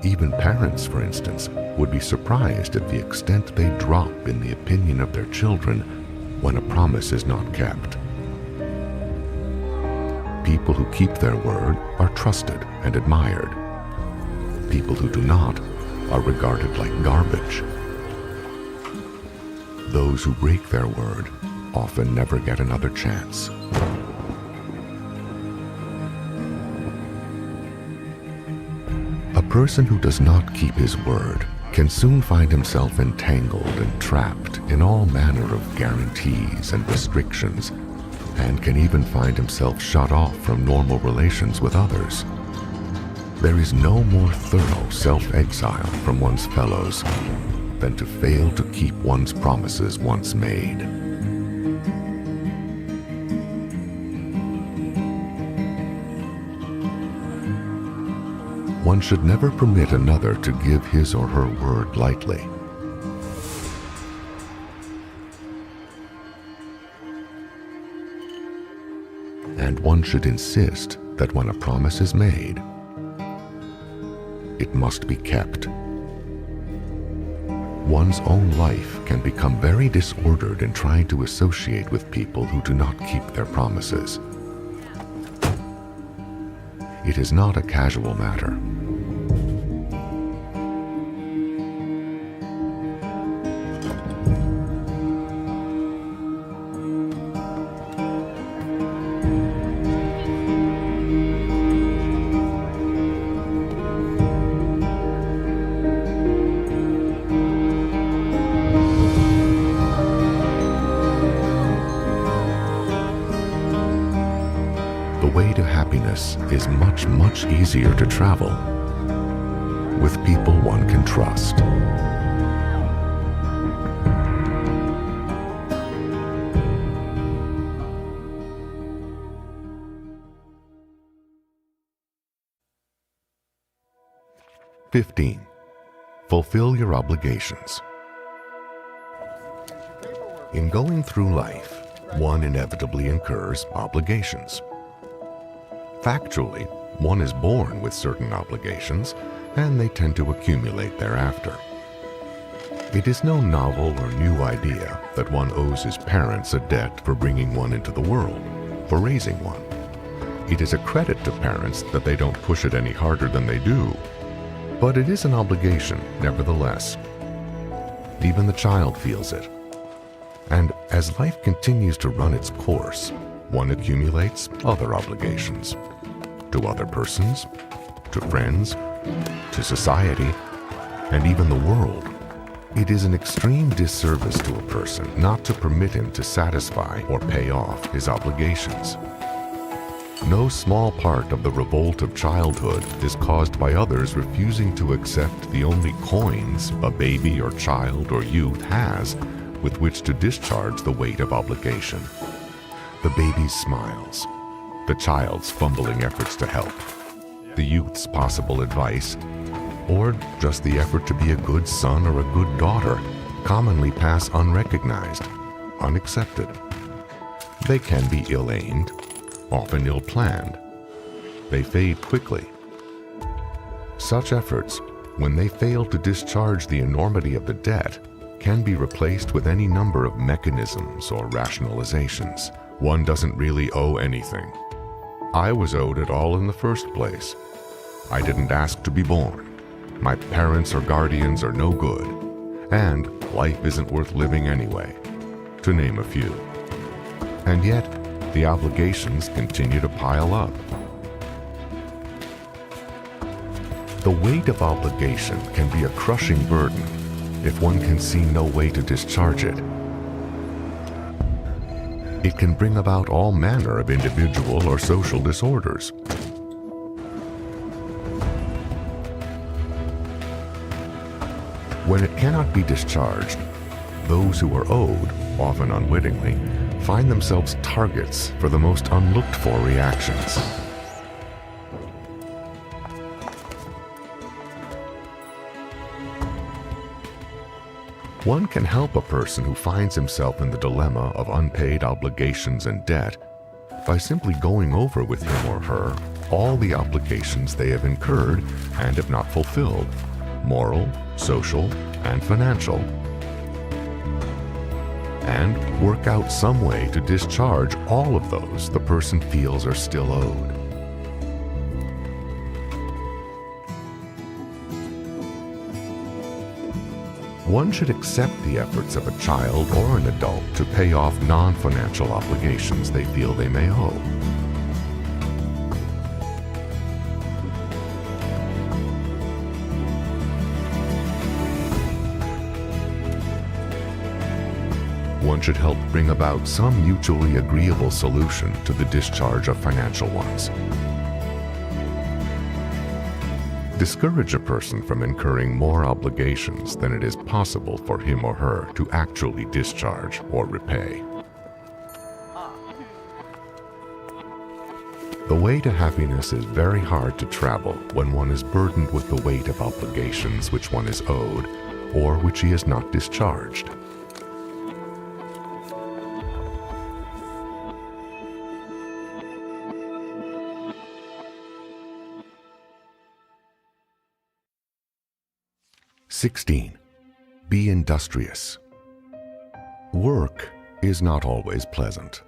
Even parents, for instance, would be surprised at the extent they drop in the opinion of their children when a promise is not kept. People who keep their word are trusted and admired. People who do not are regarded like garbage. Those who break their word often never get another chance. A person who does not keep his word can soon find himself entangled and trapped in all manner of guarantees and restrictions, and can even find himself shut off from normal relations with others. There is no more thorough self-exile from one's fellows than to fail to keep one's promises once made. One should never permit another to give his or her word lightly. And one should insist that when a promise is made, it must be kept. One's own life can become very disordered in trying to associate with people who do not keep their promises. It is not a casual matter. The way to happiness is much, much easier to travel with people one can trust. 15. Fulfill your obligations. In going through life, one inevitably incurs obligations. Factually, one is born with certain obligations, and they tend to accumulate thereafter. It is no novel or new idea that one owes his parents a debt for bringing one into the world, for raising one. It is a credit to parents that they don't push it any harder than they do, but it is an obligation nevertheless. Even the child feels it. And as life continues to run its course, one accumulates other obligations to other persons, to friends, to society, and even the world. It is an extreme disservice to a person not to permit him to satisfy or pay off his obligations. No small part of the revolt of childhood is caused by others refusing to accept the only coins a baby or child or youth has with which to discharge the weight of obligation. The baby's smiles, the child's fumbling efforts to help, the youth's possible advice, or just the effort to be a good son or a good daughter commonly pass unrecognized, unaccepted. They can be ill-aimed, often ill-planned. They fade quickly. Such efforts, when they fail to discharge the enormity of the debt, can be replaced with any number of mechanisms or rationalizations. One doesn't really owe anything. I was owed it all in the first place. I didn't ask to be born. My parents or guardians are no good. And life isn't worth living anyway, to name a few. And yet, the obligations continue to pile up. The weight of obligation can be a crushing burden if one can see no way to discharge it. It can bring about all manner of individual or social disorders. When it cannot be discharged, those who are owed, often unwittingly, find themselves targets for the most unlooked-for reactions. One can help a person who finds himself in the dilemma of unpaid obligations and debt by simply going over with him or her all the obligations they have incurred and have not fulfilled, moral, social, and financial, and work out some way to discharge all of those the person feels are still owed. One should accept the efforts of a child or an adult to pay off non-financial obligations they feel they may owe. One should help bring about some mutually agreeable solution to the discharge of financial ones. Discourage a person from incurring more obligations than it is possible for him or her to actually discharge or repay. The way to happiness is very hard to travel when one is burdened with the weight of obligations which one is owed or which he has not discharged. (16) Be industrious. Work is not always pleasant,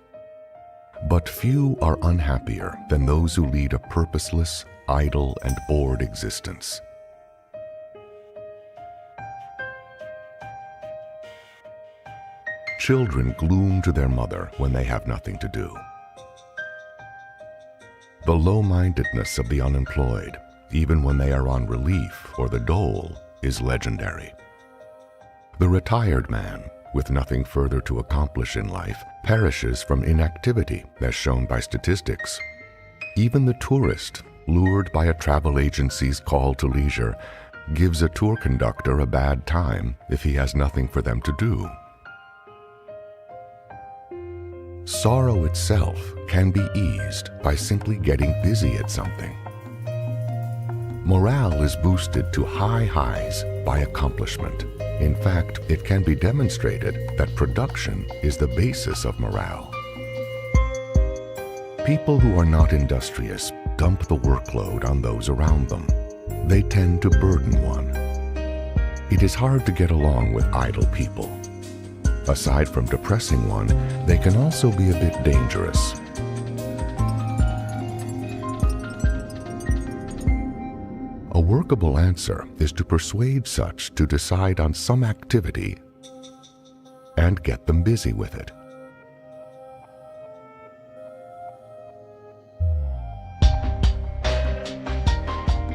but few are unhappier than those who lead a purposeless, idle, and bored existence. Children gloom to their mother when they have nothing to do. The low-mindedness of the unemployed, even when they are on relief or the dole, is legendary. The retired man, with nothing further to accomplish in life, perishes from inactivity, as shown by statistics. Even the tourist, lured by a travel agency's call to leisure, gives a tour conductor a bad time if he has nothing for them to do. Sorrow itself can be eased by simply getting busy at something. Morale is boosted to high highs by accomplishment. In fact, it can be demonstrated that production is the basis of morale. People who are not industrious dump the workload on those around them. They tend to burden one. It is hard to get along with idle people. Aside from depressing one, they can also be a bit dangerous. A workable answer is to persuade such to decide on some activity and get them busy with it.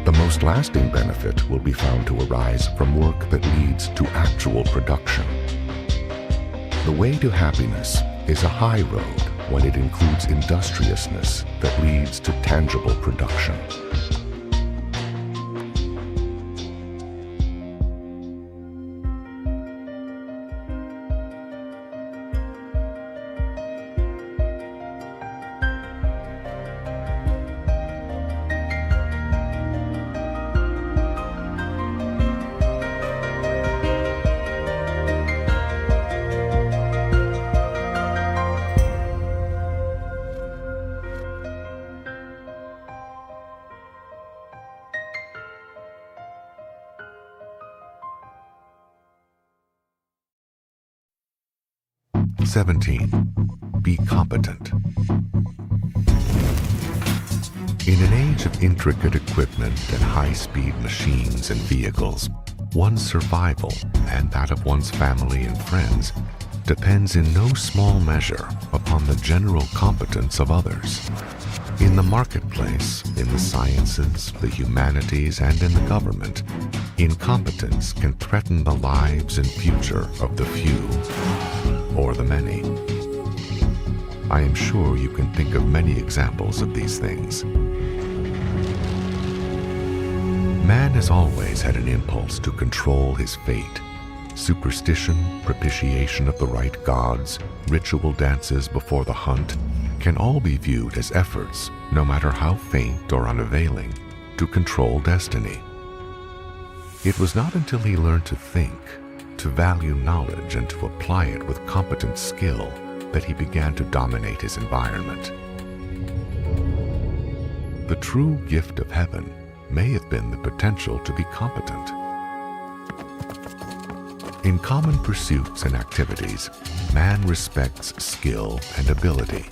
The most lasting benefit will be found to arise from work that leads to actual production. The way to happiness is a high road when it includes industriousness that leads to tangible production. Be competent. In an age of intricate equipment and high-speed machines and vehicles, one's survival and that of one's family and friends depends in no small measure upon the general competence of others. In the marketplace, in the sciences, the humanities, and in the government, incompetence can threaten the lives and future of the few or the many. I am sure you can think of many examples of these things. Man has always had an impulse to control his fate. Superstition, propitiation of the right gods, ritual dances before the hunt can all be viewed as efforts, no matter how faint or unavailing, to control destiny. It was not until he learned to think, to value knowledge, and to apply it with competent skill that he began to dominate his environment. The true gift of heaven may have been the potential to be competent. In common pursuits and activities, man respects skill and ability.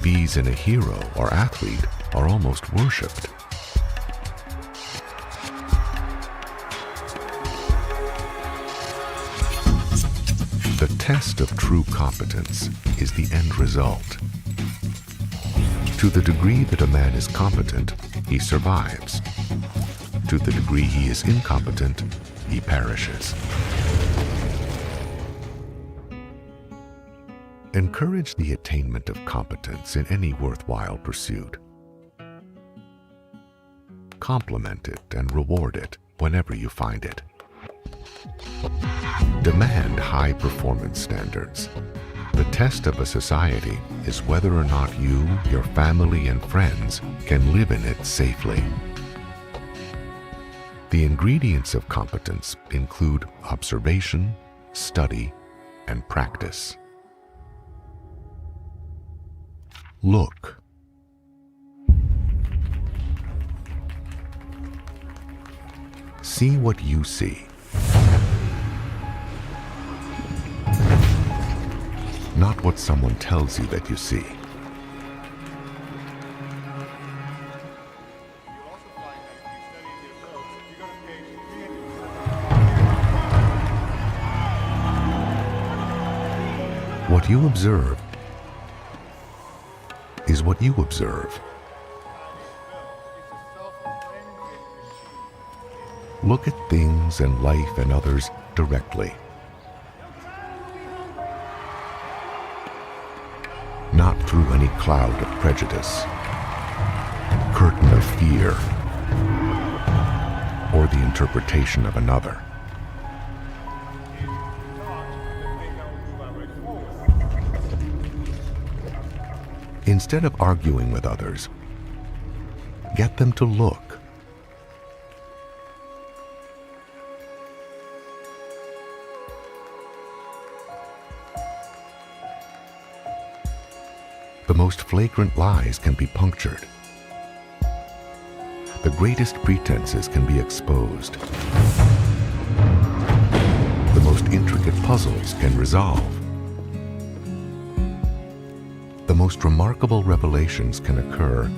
These in a hero or athlete are almost worshipped. The test of true competence is the end result. To the degree that a man is competent, he survives. To the degree he is incompetent, he perishes. Encourage the attainment of competence in any worthwhile pursuit. Compliment it and reward it whenever you find it. Demand high performance standards. The test of a society is whether or not you, your family, and friends can live in it safely. The ingredients of competence include observation, study, and practice. Look. See what you see. Not what someone tells you that you see. What you observe is what you observe. Look at things and life and others directly. Not through any cloud of prejudice, curtain of fear, or the interpretation of another. Instead of arguing with others, get them to look. The most flagrant lies can be punctured. The greatest pretenses can be exposed. The most intricate puzzles can resolve. The most remarkable revelations can occur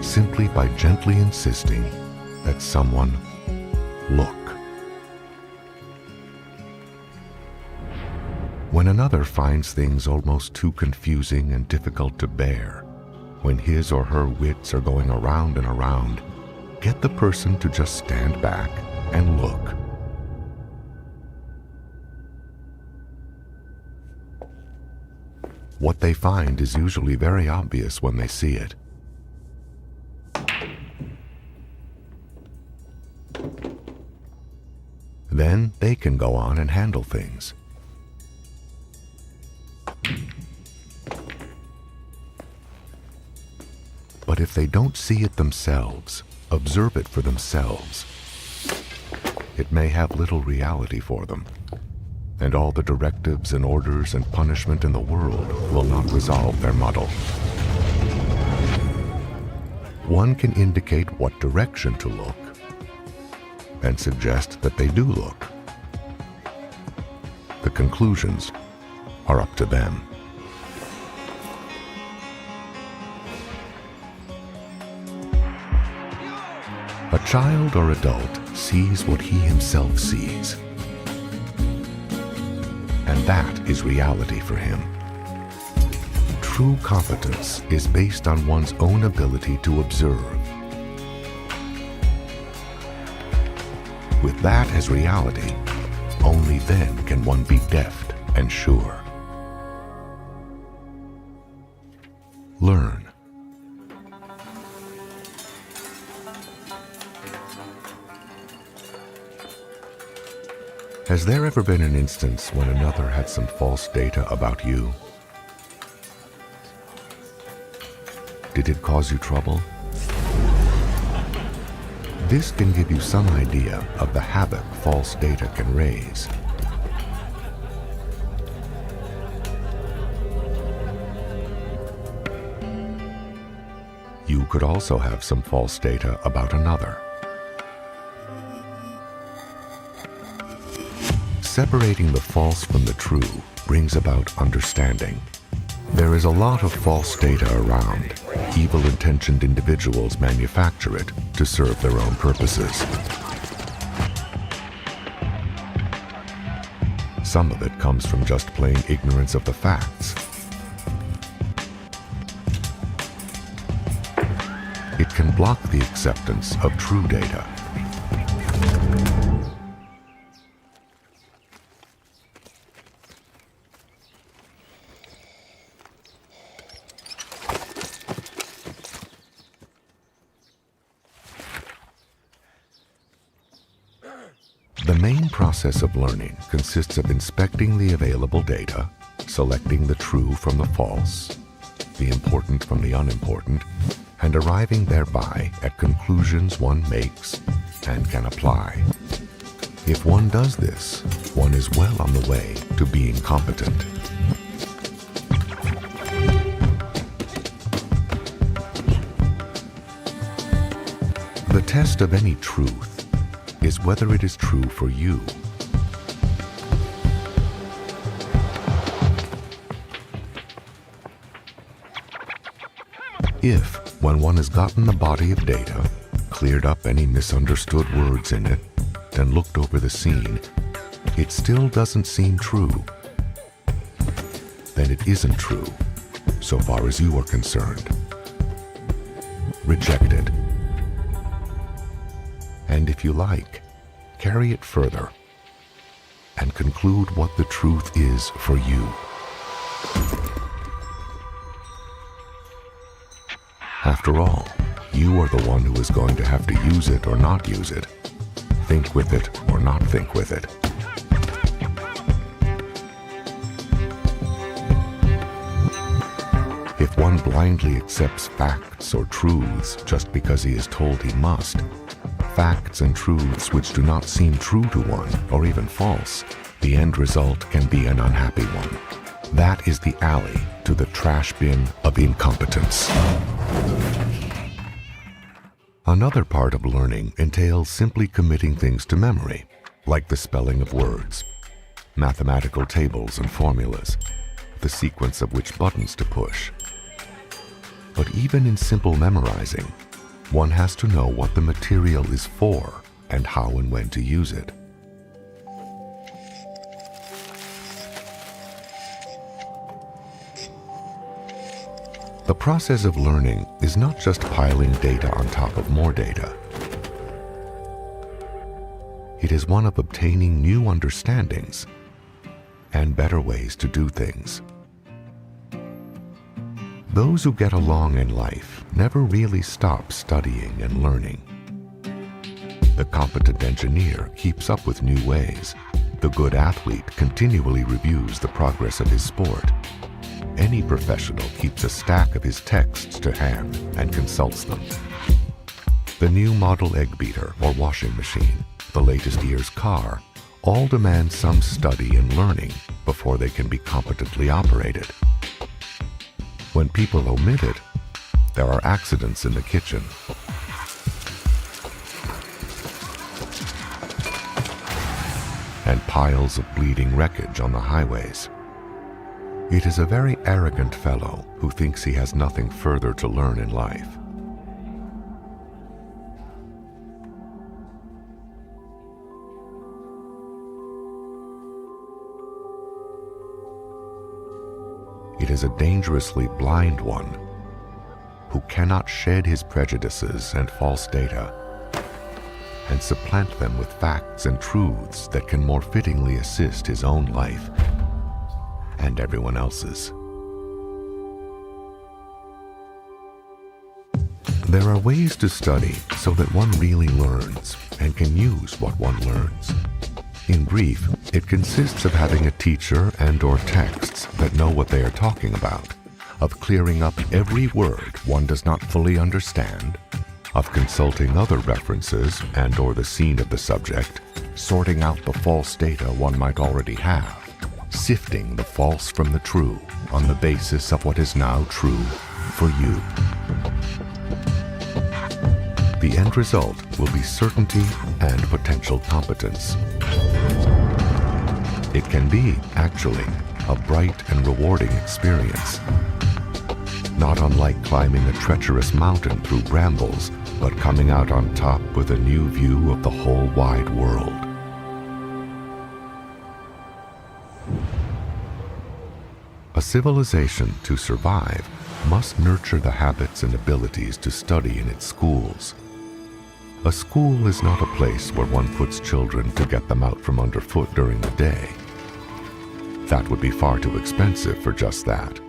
simply by gently insisting that someone look. When another finds things almost too confusing and difficult to bear, when his or her wits are going around and around, get the person to just stand back and look. What they find is usually very obvious when they see it. Then they can go on and handle things. But if they don't see it themselves, observe it for themselves, it may have little reality for them, and all the directives and orders and punishment in the world will not resolve their muddle. One can indicate what direction to look and suggest that they do look. The conclusions are up to them. A child or adult sees what he himself sees, and that is reality for him. True competence is based on one's own ability to observe. With that as reality, only then can one be deft and sure. Learn. Has there ever been an instance when another had some false data about you? Did it cause you trouble? This can give you some idea of the havoc false data can raise. You could also have some false data about another. Separating the false from the true brings about understanding. There is a lot of false data around. Evil-intentioned individuals manufacture it to serve their own purposes. Some of it comes from just plain ignorance of the facts. It can block the acceptance of true data. The main process of learning consists of inspecting the available data, selecting the true from the false, the important from the unimportant, and arriving thereby at conclusions one makes and can apply. If one does this, one is well on the way to being competent. The test of any truth is whether it is true for you. If, when one has gotten the body of data, cleared up any misunderstood words in it, and looked over the scene, it still doesn't seem true, then it isn't true, so far as you are concerned. Reject it. And if you like, carry it further and conclude what the truth is for you. After all, you are the one who is going to have to use it or not use it, think with it or not think with it. If one blindly accepts facts or truths just because he is told he must, facts and truths which do not seem true to one or even false, the end result can be an unhappy one. That is the alley to the trash bin of incompetence. Another part of learning entails simply committing things to memory, like the spelling of words, mathematical tables and formulas, the sequence of which buttons to push. But even in simple memorizing, one has to know what the material is for and how and when to use it. The process of learning is not just piling data on top of more data. It is one of obtaining new understandings and better ways to do things. Those who get along in life never really stop studying and learning. The competent engineer keeps up with new ways. The good athlete continually reviews the progress of his sport. Any professional keeps a stack of his texts to hand and consults them. The new model egg beater or washing machine, the latest year's car, all demand some study and learning before they can be competently operated. When people omit it, there are accidents in the kitchen. And piles of bleeding wreckage on the highways. It is a very arrogant fellow who thinks he has nothing further to learn in life. It is a dangerously blind one who cannot shed his prejudices and false data and supplant them with facts and truths that can more fittingly assist his own life and everyone else's. There are ways to study so that one really learns and can use what one learns. In brief, it consists of having a teacher and/or texts that know what they are talking about, of clearing up every word one does not fully understand, of consulting other references and/or the scene of the subject, sorting out the false data one might already have, sifting the false from the true on the basis of what is now true for you. The end result will be certainty and potential competence. It can be, actually, a bright and rewarding experience. Not unlike climbing a treacherous mountain through brambles, but coming out on top with a new view of the whole wide world. A civilization, to survive, must nurture the habits and abilities to study in its schools. A school is not a place where one puts children to get them out from underfoot during the day. That would be far too expensive for just that.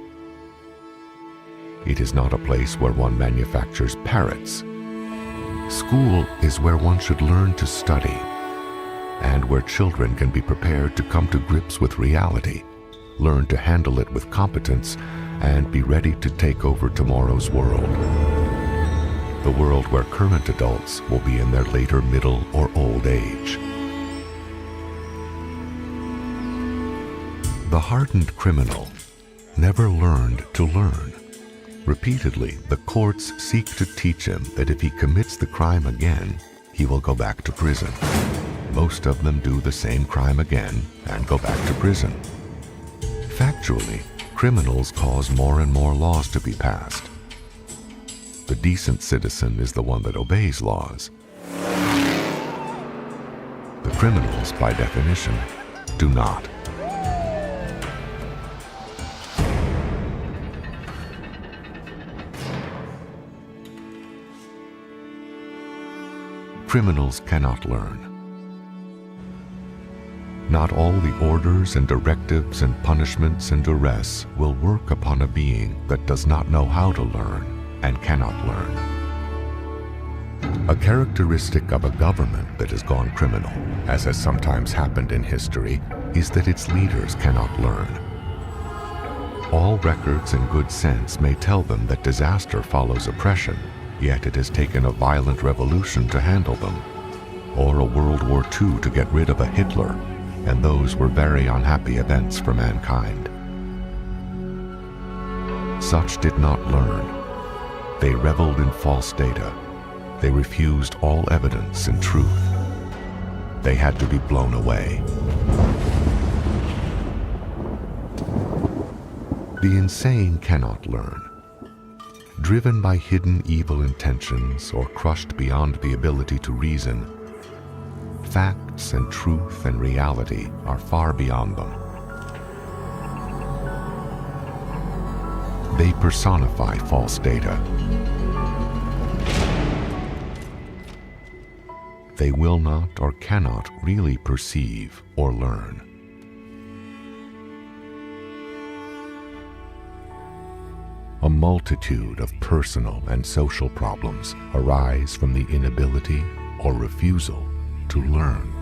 It is not a place where one manufactures parrots. School is where one should learn to study, and where children can be prepared to come to grips with reality, learn to handle it with competence, and be ready to take over tomorrow's world. The world where current adults will be in their later middle or old age. The hardened criminal never learned to learn. Repeatedly, the courts seek to teach him that if he commits the crime again, he will go back to prison. Most of them do the same crime again and go back to prison. Factually, criminals cause more and more laws to be passed. The decent citizen is the one that obeys laws. The criminals, by definition, do not. Criminals cannot learn. Not all the orders and directives and punishments and duress will work upon a being that does not know how to learn and cannot learn. A characteristic of a government that has gone criminal, as has sometimes happened in history, is that its leaders cannot learn. All records and good sense may tell them that disaster follows oppression, yet it has taken a violent revolution to handle them, or a World War II to get rid of a Hitler, and those were very unhappy events for mankind. Such did not learn. They reveled in false data. They refused all evidence and truth. They had to be blown away. The insane cannot learn. Driven by hidden evil intentions or crushed beyond the ability to reason, facts and truth and reality are far beyond them. They personify false data. They will not or cannot really perceive or learn. A multitude of personal and social problems arise from the inability or refusal to learn.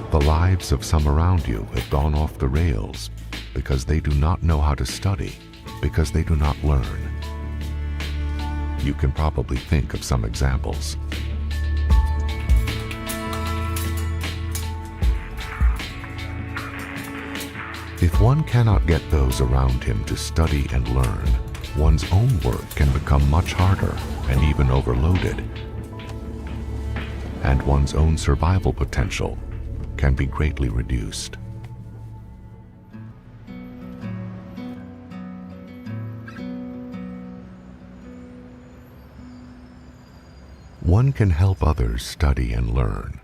The lives of some around you have gone off the rails because they do not know how to study, because they do not learn. You can probably think of some examples. If one cannot get those around him to study and learn, one's own work can become much harder and even overloaded. And one's own survival potential can be greatly reduced. One can help others study and learn,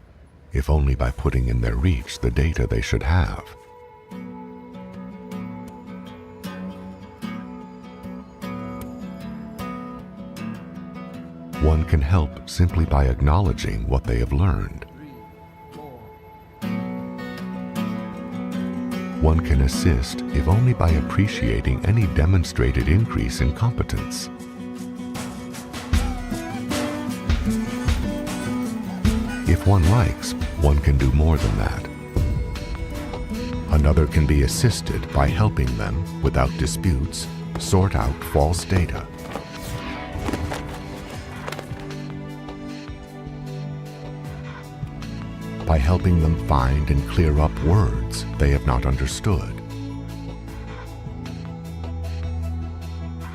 if only by putting in their reach the data they should have. One can help simply by acknowledging what they have learned. One can assist if only by appreciating any demonstrated increase in competence. If one likes, one can do more than that. Another can be assisted by helping them, without disputes, sort out false data. By helping them find and clear up words they have not understood.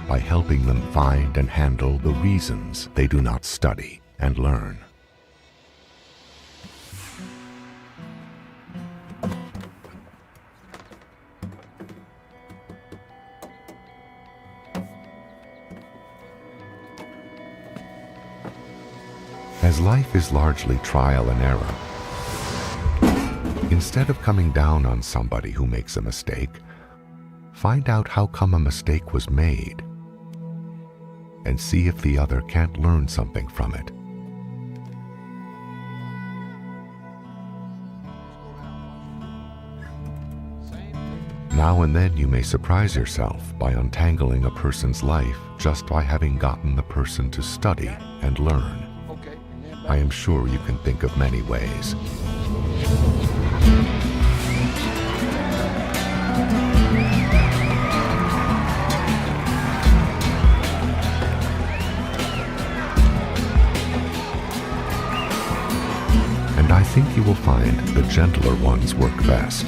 By helping them find and handle the reasons they do not study and learn. As life is largely trial and error, instead of coming down on somebody who makes a mistake, find out how come a mistake was made and see if the other can't learn something from it. Now and then you may surprise yourself by untangling a person's life just by having gotten the person to study and learn. I am sure you can think of many ways. And I think you will find the gentler ones work best.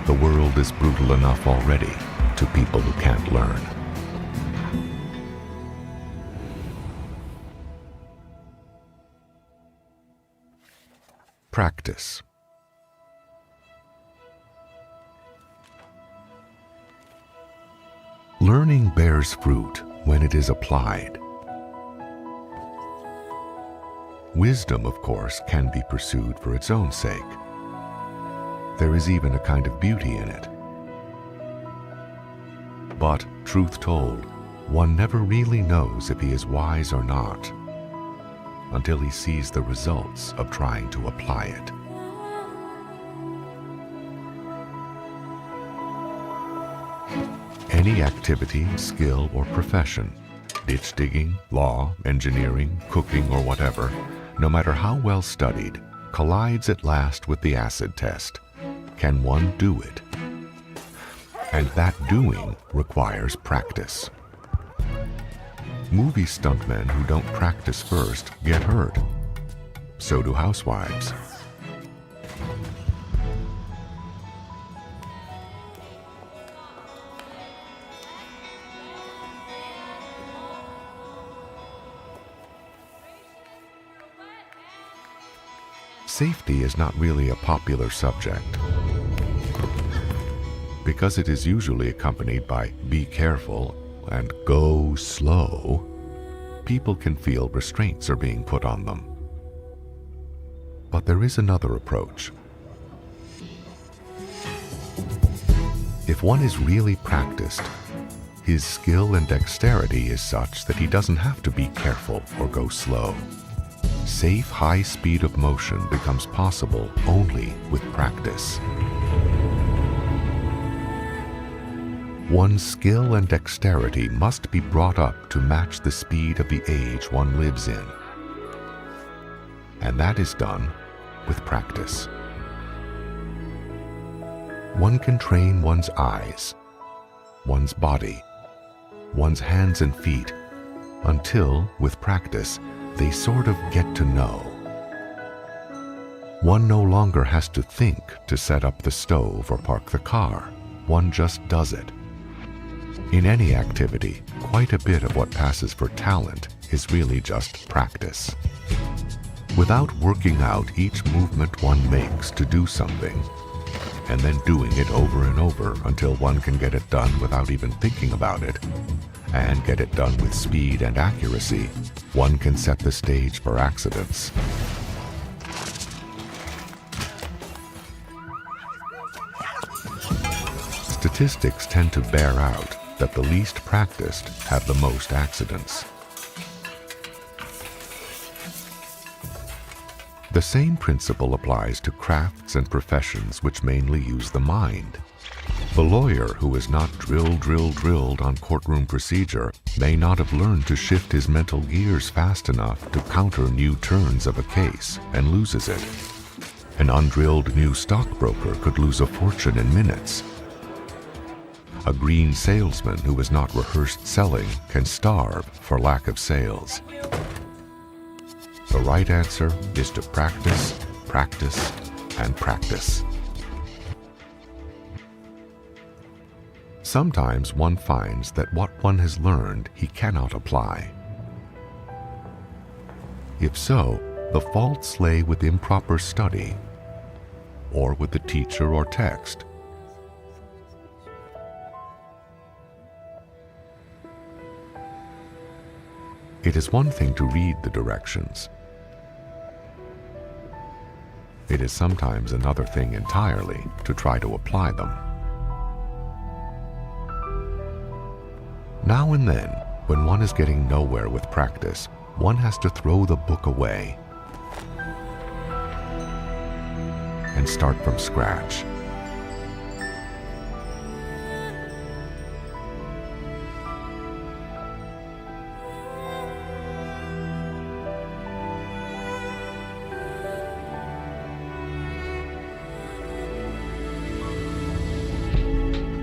The world is brutal enough already to people who can't learn. Practice. Learning bears fruit when it is applied. Wisdom, of course, can be pursued for its own sake. There is even a kind of beauty in it. But, truth told, one never really knows if he is wise or not until he sees the results of trying to apply it. Any activity, skill, or profession, ditch digging, law, engineering, cooking, or whatever, no matter how well studied, collides at last with the acid test. Can one do it? And that doing requires practice. Movie stuntmen who don't practice first get hurt. So do housewives. Safety is not really a popular subject because it is usually accompanied by be careful and go slow. People can feel restraints are being put on them. But there is another approach. If one is really practiced, his skill and dexterity is such that he doesn't have to be careful or go slow. Safe, high speed of motion becomes possible only with practice. One's skill and dexterity must be brought up to match the speed of the age one lives in. And that is done with practice. One can train one's eyes, one's body, one's hands and feet, until, with practice, they sort of get to know. One no longer has to think to set up the stove or park the car. One just does it. In any activity, quite a bit of what passes for talent is really just practice. Without working out each movement one makes to do something, and then doing it over and over until one can get it done without even thinking about it, and get it done with speed and accuracy, one can set the stage for accidents. Statistics tend to bear out that the least practiced have the most accidents. The same principle applies to crafts and professions which mainly use the mind. The lawyer who is not drilled on courtroom procedure may not have learned to shift his mental gears fast enough to counter new turns of a case and loses it. An undrilled new stockbroker could lose a fortune in minutes. A green salesman who has not rehearsed selling can starve for lack of sales. The right answer is to practice, practice, and practice. Sometimes one finds that what one has learned he cannot apply. If so, the faults lay with improper study or with the teacher or text. It is one thing to read the directions. It is sometimes another thing entirely to try to apply them. Now and then, when one is getting nowhere with practice, one has to throw the book away and start from scratch.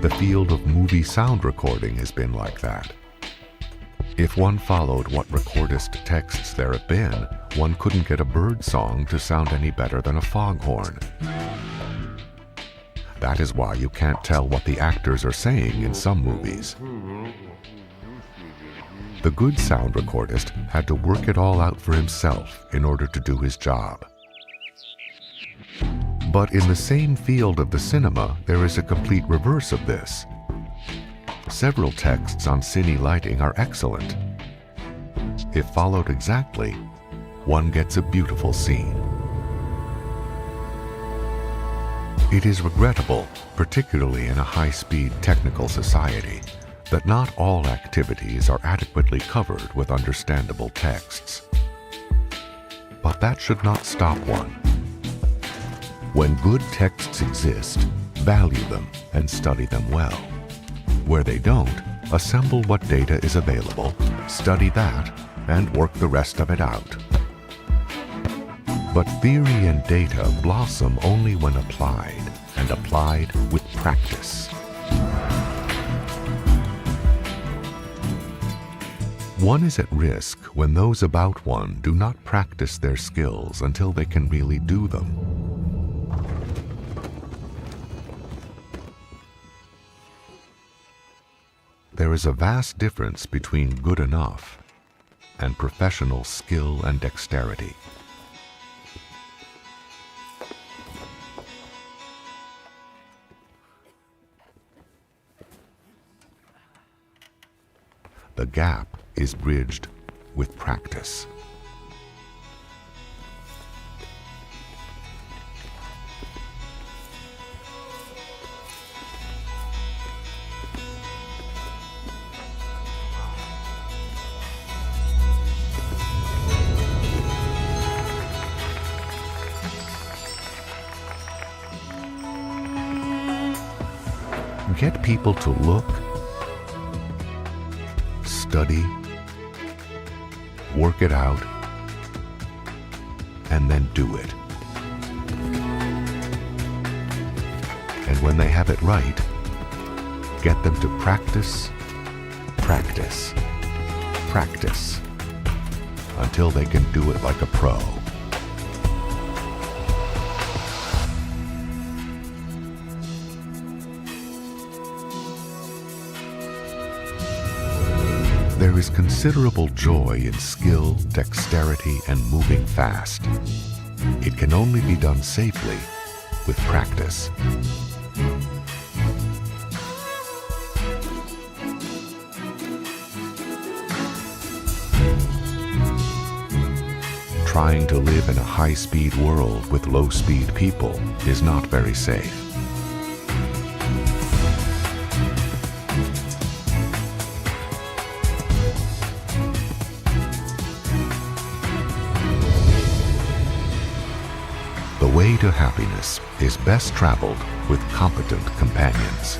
The field of movie sound recording has been like that. If one followed what recordist texts there have been, one couldn't get a bird song to sound any better than a foghorn. That is why you can't tell what the actors are saying in some movies. The good sound recordist had to work it all out for himself in order to do his job. But in the same field of the cinema, there is a complete reverse of this. Several texts on cine lighting are excellent. If followed exactly, one gets a beautiful scene. It is regrettable, particularly in a high-speed technical society, that not all activities are adequately covered with understandable texts. But that should not stop one. When good texts exist, value them and study them well. Where they don't, assemble what data is available, study that, and work the rest of it out. But theory and data blossom only when applied, and applied with practice. One is at risk when those about one do not practice their skills until they can really do them. There is a vast difference between good enough and professional skill and dexterity. The gap is bridged with practice. Get people to look, study, work it out, and then do it. And when they have it right, get them to practice, practice, practice, until they can do it like a pro. There is considerable joy in skill, dexterity, and moving fast. It can only be done safely with practice. Trying to live in a high-speed world with low-speed people is not very safe. The way to happiness is best traveled with competent companions.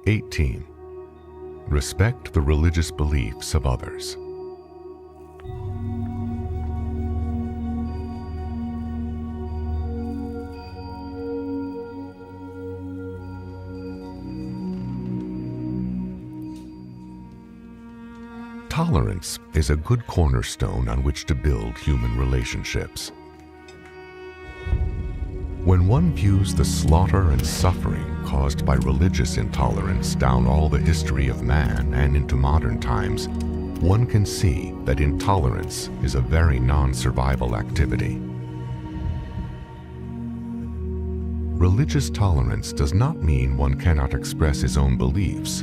(18) Respect the religious beliefs of others. Tolerance is a good cornerstone on which to build human relationships. When one views the slaughter and suffering caused by religious intolerance down all the history of man and into modern times, one can see that intolerance is a very non-survival activity. Religious tolerance does not mean one cannot express his own beliefs.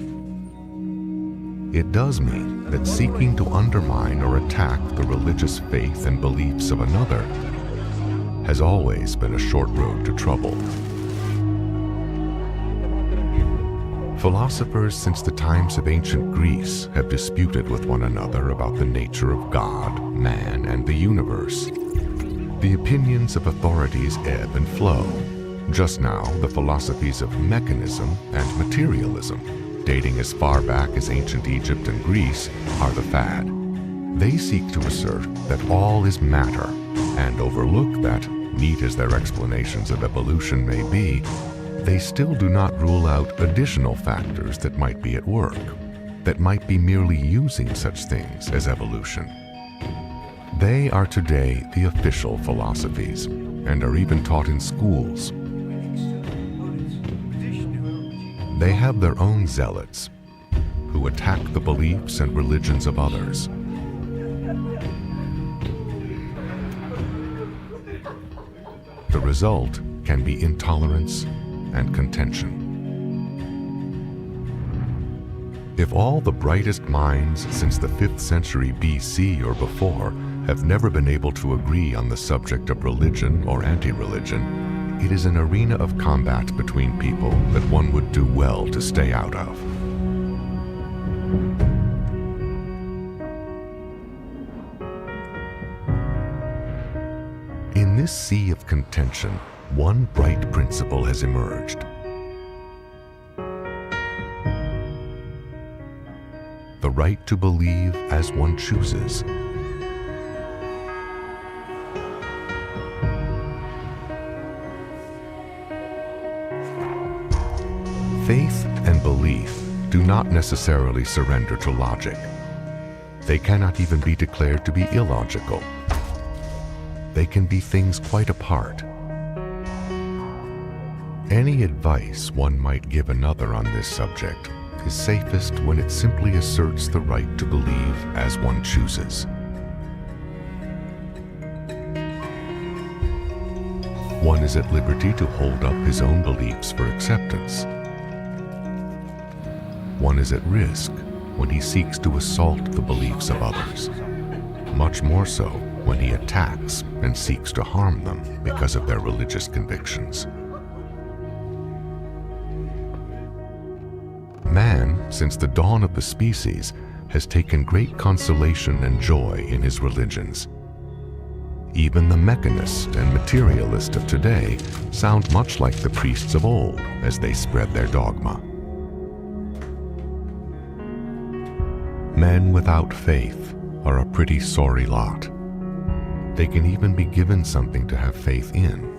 It does mean that seeking to undermine or attack the religious faith and beliefs of another has always been a short road to trouble. Philosophers since the times of ancient Greece have disputed with one another about the nature of God, man, and the universe. The opinions of authorities ebb and flow. Just now, the philosophies of mechanism and materialism, dating as far back as ancient Egypt and Greece, are the fad. They seek to assert that all is matter and overlook that, neat as their explanations of evolution may be, they still do not rule out additional factors that might be at work, that might be merely using such things as evolution. They are today the official philosophies and are even taught in schools. They have their own zealots who attack the beliefs and religions of others. The result can be intolerance and contention. If all the brightest minds since the 5th century BC or before have never been able to agree on the subject of religion or anti-religion, it is an arena of combat between people that one would do well to stay out of. In this sea of contention, one bright principle has emerged. The right to believe as one chooses. Faith and belief do not necessarily surrender to logic. They cannot even be declared to be illogical. They can be things quite apart. Any advice one might give another on this subject is safest when it simply asserts the right to believe as one chooses. One is at liberty to hold up his own beliefs for acceptance. One is at risk when he seeks to assault the beliefs of others, much more so when he attacks and seeks to harm them because of their religious convictions. Man, since the dawn of the species, has taken great consolation and joy in his religions. Even the mechanist and materialist of today sound much like the priests of old as they spread their dogma. Men without faith are a pretty sorry lot. They can even be given something to have faith in.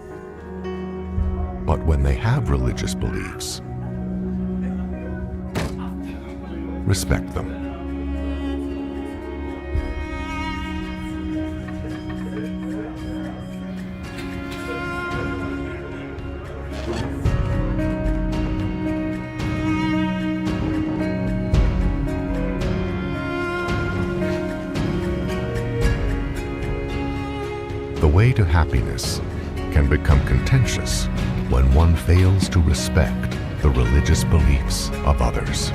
But when they have religious beliefs, respect them. The way to happiness can become contentious when one fails to respect the religious beliefs of others.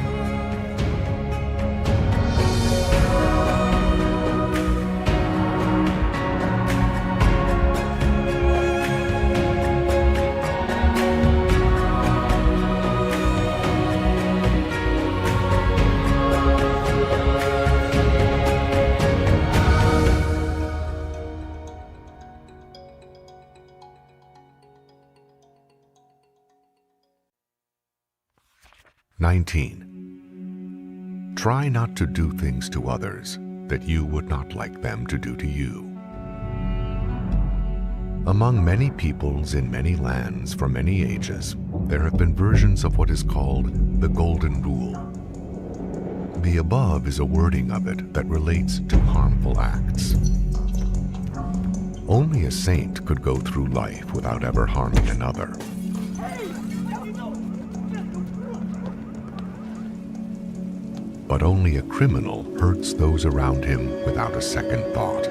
Try not to do things to others that you would not like them to do to you. Among many peoples in many lands for many ages, there have been versions of what is called the Golden Rule. The above is a wording of it that relates to harmful acts. Only a saint could go through life without ever harming another. But only a criminal hurts those around him without a second thought.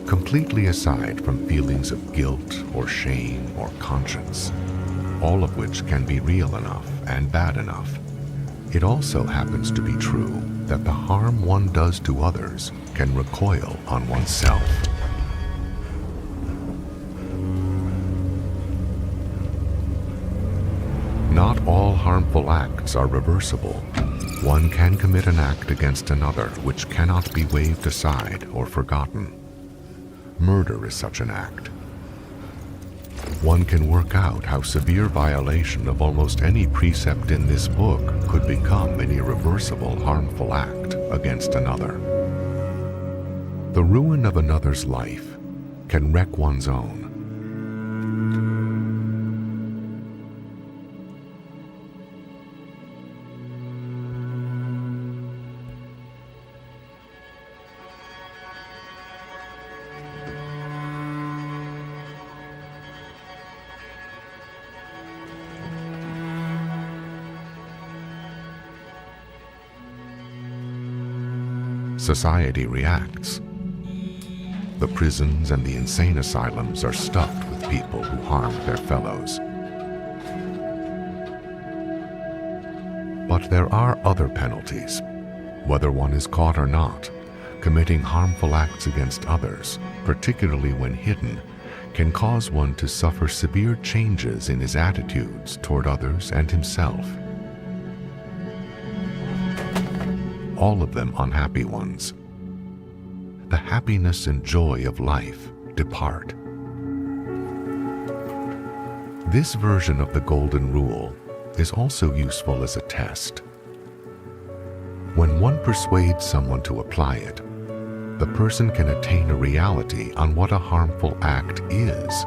Completely aside from feelings of guilt or shame or conscience, all of which can be real enough and bad enough, it also happens to be true that the harm one does to others can recoil on oneself. Not all harmful acts are reversible. One can commit an act against another which cannot be waved aside or forgotten. Murder is such an act. One can work out how severe violation of almost any precept in this book could become an irreversible harmful act against another. The ruin of another's life can wreck one's own. society reacts. The prisons and the insane asylums are stuffed with people who harm their fellows. But there are other penalties. Whether one is caught or not, committing harmful acts against others, particularly when hidden, can cause one to suffer severe changes in his attitudes toward others and himself. All of them unhappy ones. The happiness and joy of life depart. This version of the Golden Rule is also useful as a test. When one persuades someone to apply it, the person can attain a reality on what a harmful act is.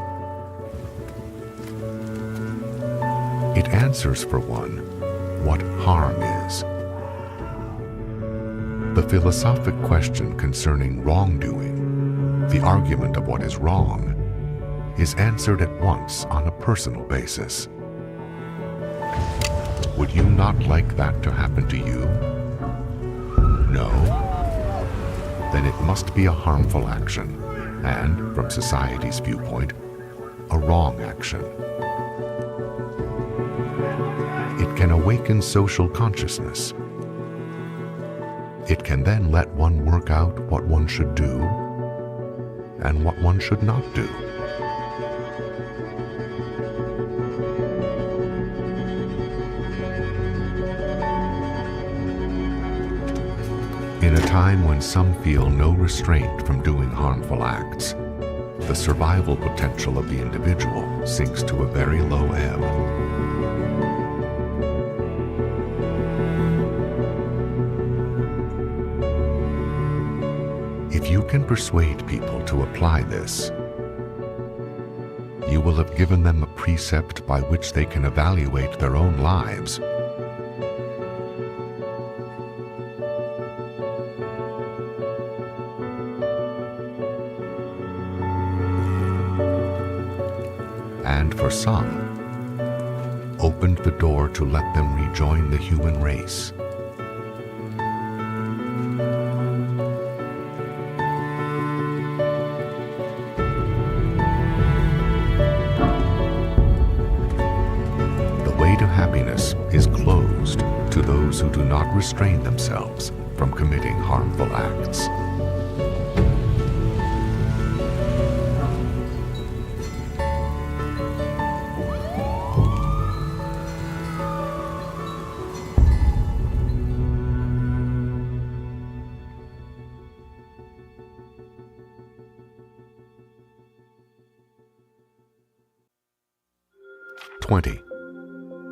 It answers for one what harm is. The philosophic question concerning wrongdoing, the argument of what is wrong, is answered at once on a personal basis. Would you not like that to happen to you? No? Then it must be a harmful action, and, from society's viewpoint, a wrong action. It can awaken social consciousness. It can then let one work out what one should do and what one should not do. In a time when some feel no restraint from doing harmful acts, the survival potential of the individual sinks to a very low ebb. If you can persuade people to apply this, you will have given them a precept by which they can evaluate their own lives. And for some, opened the door to let them rejoin the human race. The way to happiness is closed to those who do not restrain themselves from committing harmful acts.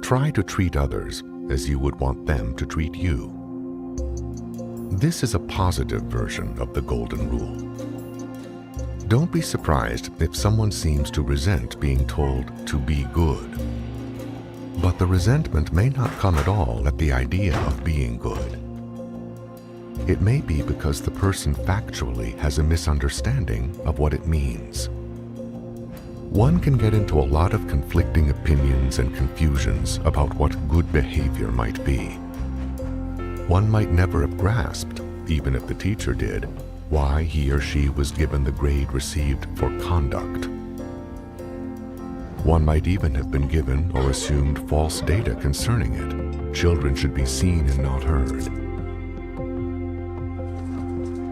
Try to treat others as you would want them to treat you. This is a positive version of the Golden Rule. Don't be surprised if someone seems to resent being told to be good. But the resentment may not come at all at the idea of being good. It may be because the person factually has a misunderstanding of what it means. One can get into a lot of conflicting opinions and confusions about what good behavior might be. One might never have grasped, even if the teacher did, why he or she was given the grade received for conduct. One might even have been given or assumed false data concerning it. Children should be seen and not heard.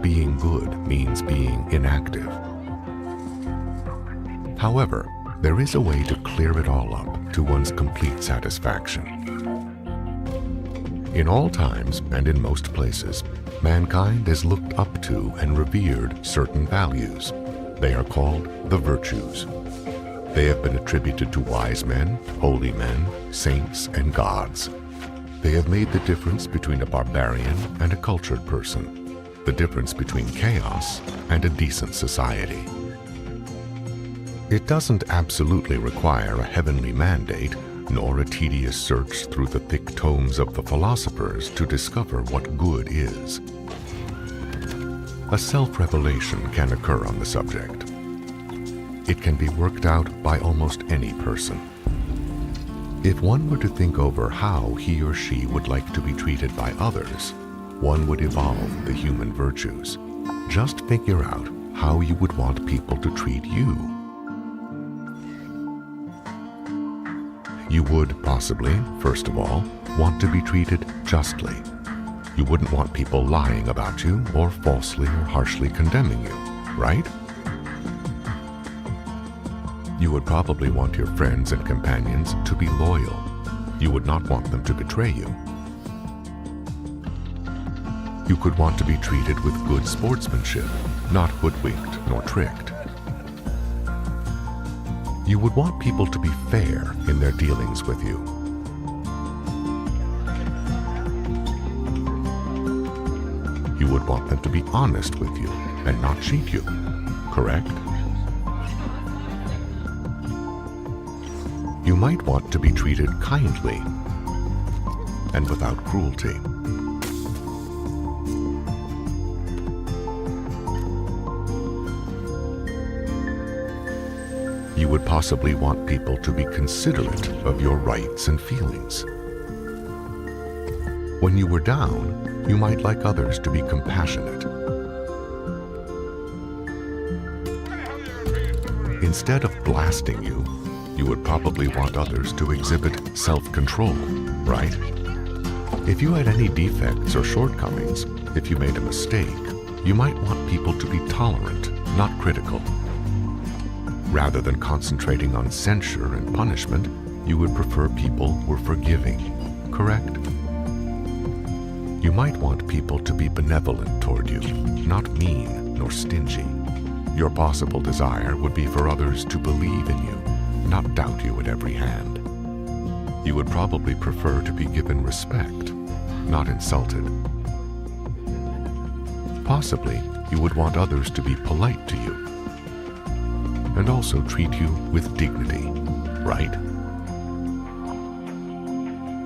Being good means being inactive. However, there is a way to clear it all up to one's complete satisfaction. In all times and in most places, mankind has looked up to and revered certain values. They are called the virtues. They have been attributed to wise men, holy men, saints, and gods. They have made the difference between a barbarian and a cultured person, the difference between chaos and a decent society. It doesn't absolutely require a heavenly mandate, nor a tedious search through the thick tomes of the philosophers to discover what good is. A self-revelation can occur on the subject. It can be worked out by almost any person. If one were to think over how he or she would like to be treated by others, one would evolve the human virtues. Just figure out how you would want people to treat you. You would possibly, first of all, want to be treated justly. You wouldn't want people lying about you or falsely or harshly condemning you, right? You would probably want your friends and companions to be loyal. You would not want them to betray you. You could want to be treated with good sportsmanship, not hoodwinked nor tricked. You would want people to be fair in their dealings with you. You would want them to be honest with you and not cheat you, correct? You might want to be treated kindly and without cruelty. You would possibly want people to be considerate of your rights and feelings. When you were down, you might like others to be compassionate. Instead of blasting you, you would probably want others to exhibit self-control, right? If you had any defects or shortcomings, if you made a mistake, you might want people to be tolerant, not critical. Rather than concentrating on censure and punishment, you would prefer people were forgiving, correct? You might want people to be benevolent toward you, not mean nor stingy. Your possible desire would be for others to believe in you, not doubt you at every hand. You would probably prefer to be given respect, not insulted. Possibly, you would want others to be polite to you, and also treat you with dignity, right?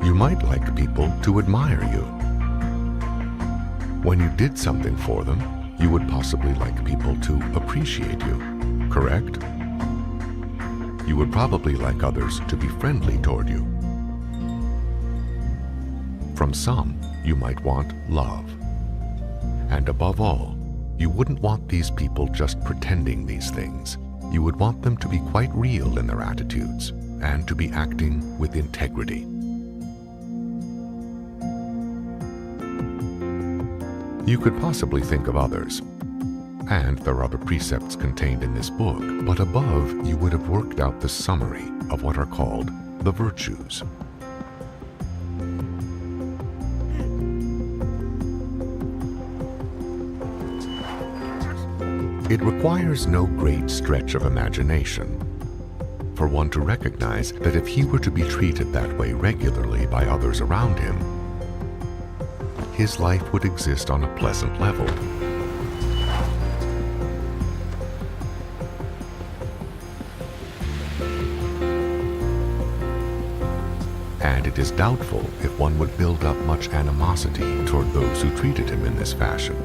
You might like people to admire you. When you did something for them, you would possibly like people to appreciate you, correct? You would probably like others to be friendly toward you. From some, you might want love. And above all, you wouldn't want these people just pretending these things. You would want them to be quite real in their attitudes and to be acting with integrity. You could possibly think of others, and there are other precepts contained in this book, but above you would have worked out the summary of what are called the virtues. It requires no great stretch of imagination for one to recognize that if he were to be treated that way regularly by others around him, his life would exist on a pleasant level. And it is doubtful if one would build up much animosity toward those who treated him in this fashion.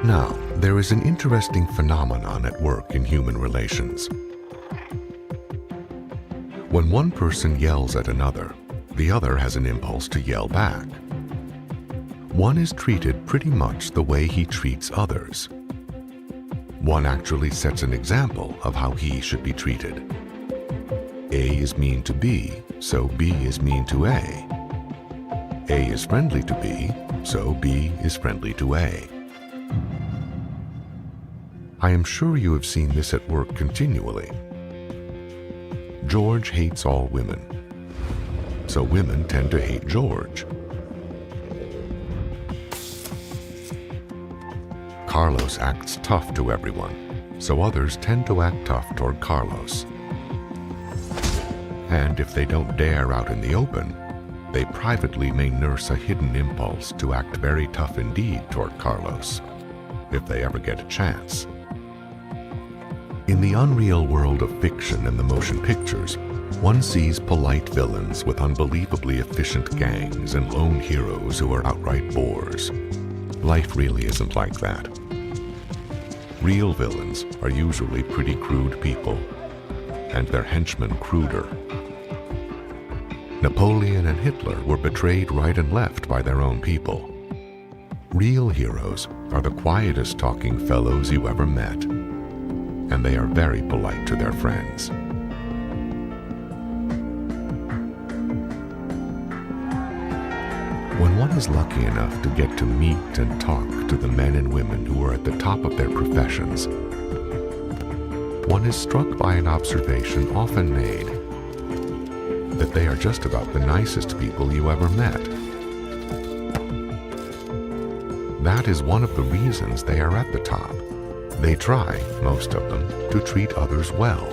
Now, there is an interesting phenomenon at work in human relations. When one person yells at another, the other has an impulse to yell back. One is treated pretty much the way he treats others. One actually sets an example of how he should be treated. A is mean to B, so B is mean to A. A is friendly to B, so B is friendly to A. I am sure you have seen this at work continually. George hates all women, so women tend to hate George. Carlos acts tough to everyone, so others tend to act tough toward Carlos. And if they don't dare out in the open, they privately may nurse a hidden impulse to act very tough indeed toward Carlos, if they ever get a chance. In the unreal world of fiction and the motion pictures, one sees polite villains with unbelievably efficient gangs and lone heroes who are outright bores. Life really isn't like that. Real villains are usually pretty crude people, and their henchmen cruder. Napoleon and Hitler were betrayed right and left by their own people. Real heroes are the quietest talking fellows you ever met, and they are very polite to their friends. When one is lucky enough to get to meet and talk to the men and women who are at the top of their professions, one is struck by an observation often made, that they are just about the nicest people you ever met. That is one of the reasons they are at the top. They try, most of them, to treat others well.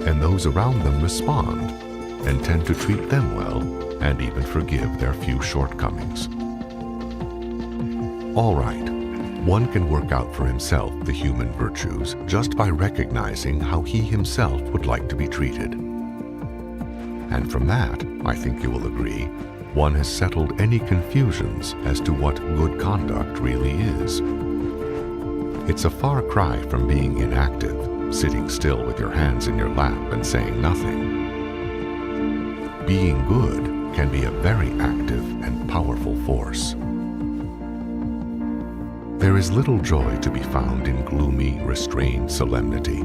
And those around them respond and tend to treat them well and even forgive their few shortcomings. All right, one can work out for himself the human virtues just by recognizing how he himself would like to be treated. And from that, I think you will agree, one has settled any confusions as to what good conduct really is. It's a far cry from being inactive, sitting still with your hands in your lap and saying nothing. Being good can be a very active and powerful force. There is little joy to be found in gloomy, restrained solemnity.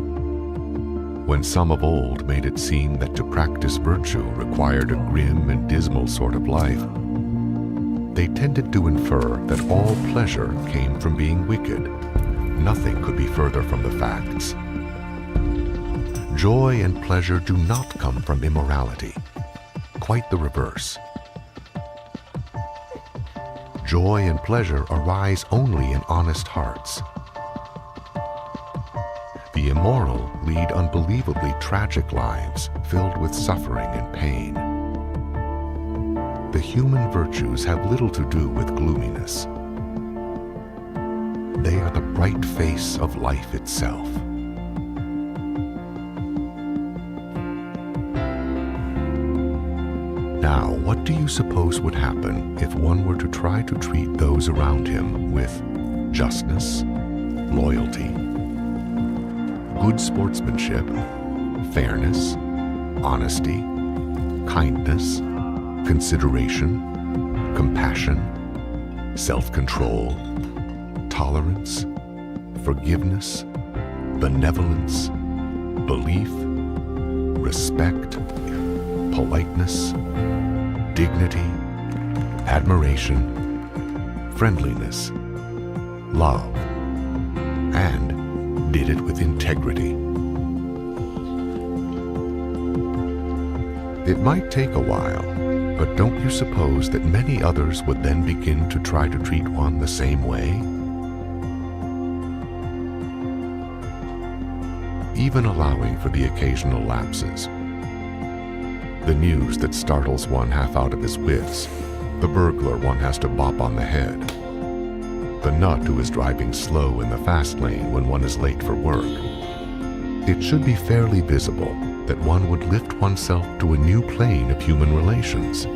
When some of old made it seem that to practice virtue required a grim and dismal sort of life, they tended to infer that all pleasure came from being wicked. Nothing could be further from the facts. Joy and pleasure do not come from immorality. Quite the reverse. Joy and pleasure arise only in honest hearts. The immoral lead unbelievably tragic lives filled with suffering and pain. The human virtues have little to do with gloominess. They are the bright face of life itself. Now, what do you suppose would happen if one were to try to treat those around him with justness, loyalty, good sportsmanship, fairness, honesty, kindness, consideration, compassion, self-control, tolerance, forgiveness, benevolence, belief, respect, politeness, dignity, admiration, friendliness, love, and did it with integrity. It might take a while, but don't you suppose that many others would then begin to try to treat one the same way? Even allowing for the occasional lapses. The news that startles one half out of his wits, the burglar one has to bop on the head, the nut who is driving slow in the fast lane when one is late for work. It should be fairly visible that one would lift oneself to a new plane of human relations.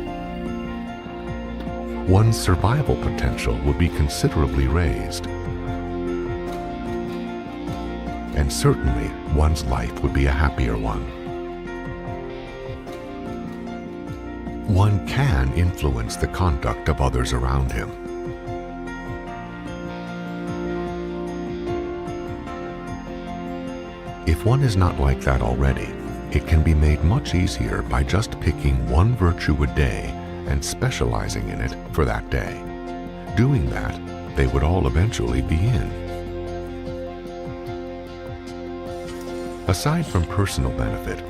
One's survival potential would be considerably raised. And certainly, one's life would be a happier one. One can influence the conduct of others around him. If one is not like that already, it can be made much easier by just picking one virtue a day and specializing in it for that day. Doing that, they would all eventually be in. Aside from personal benefit,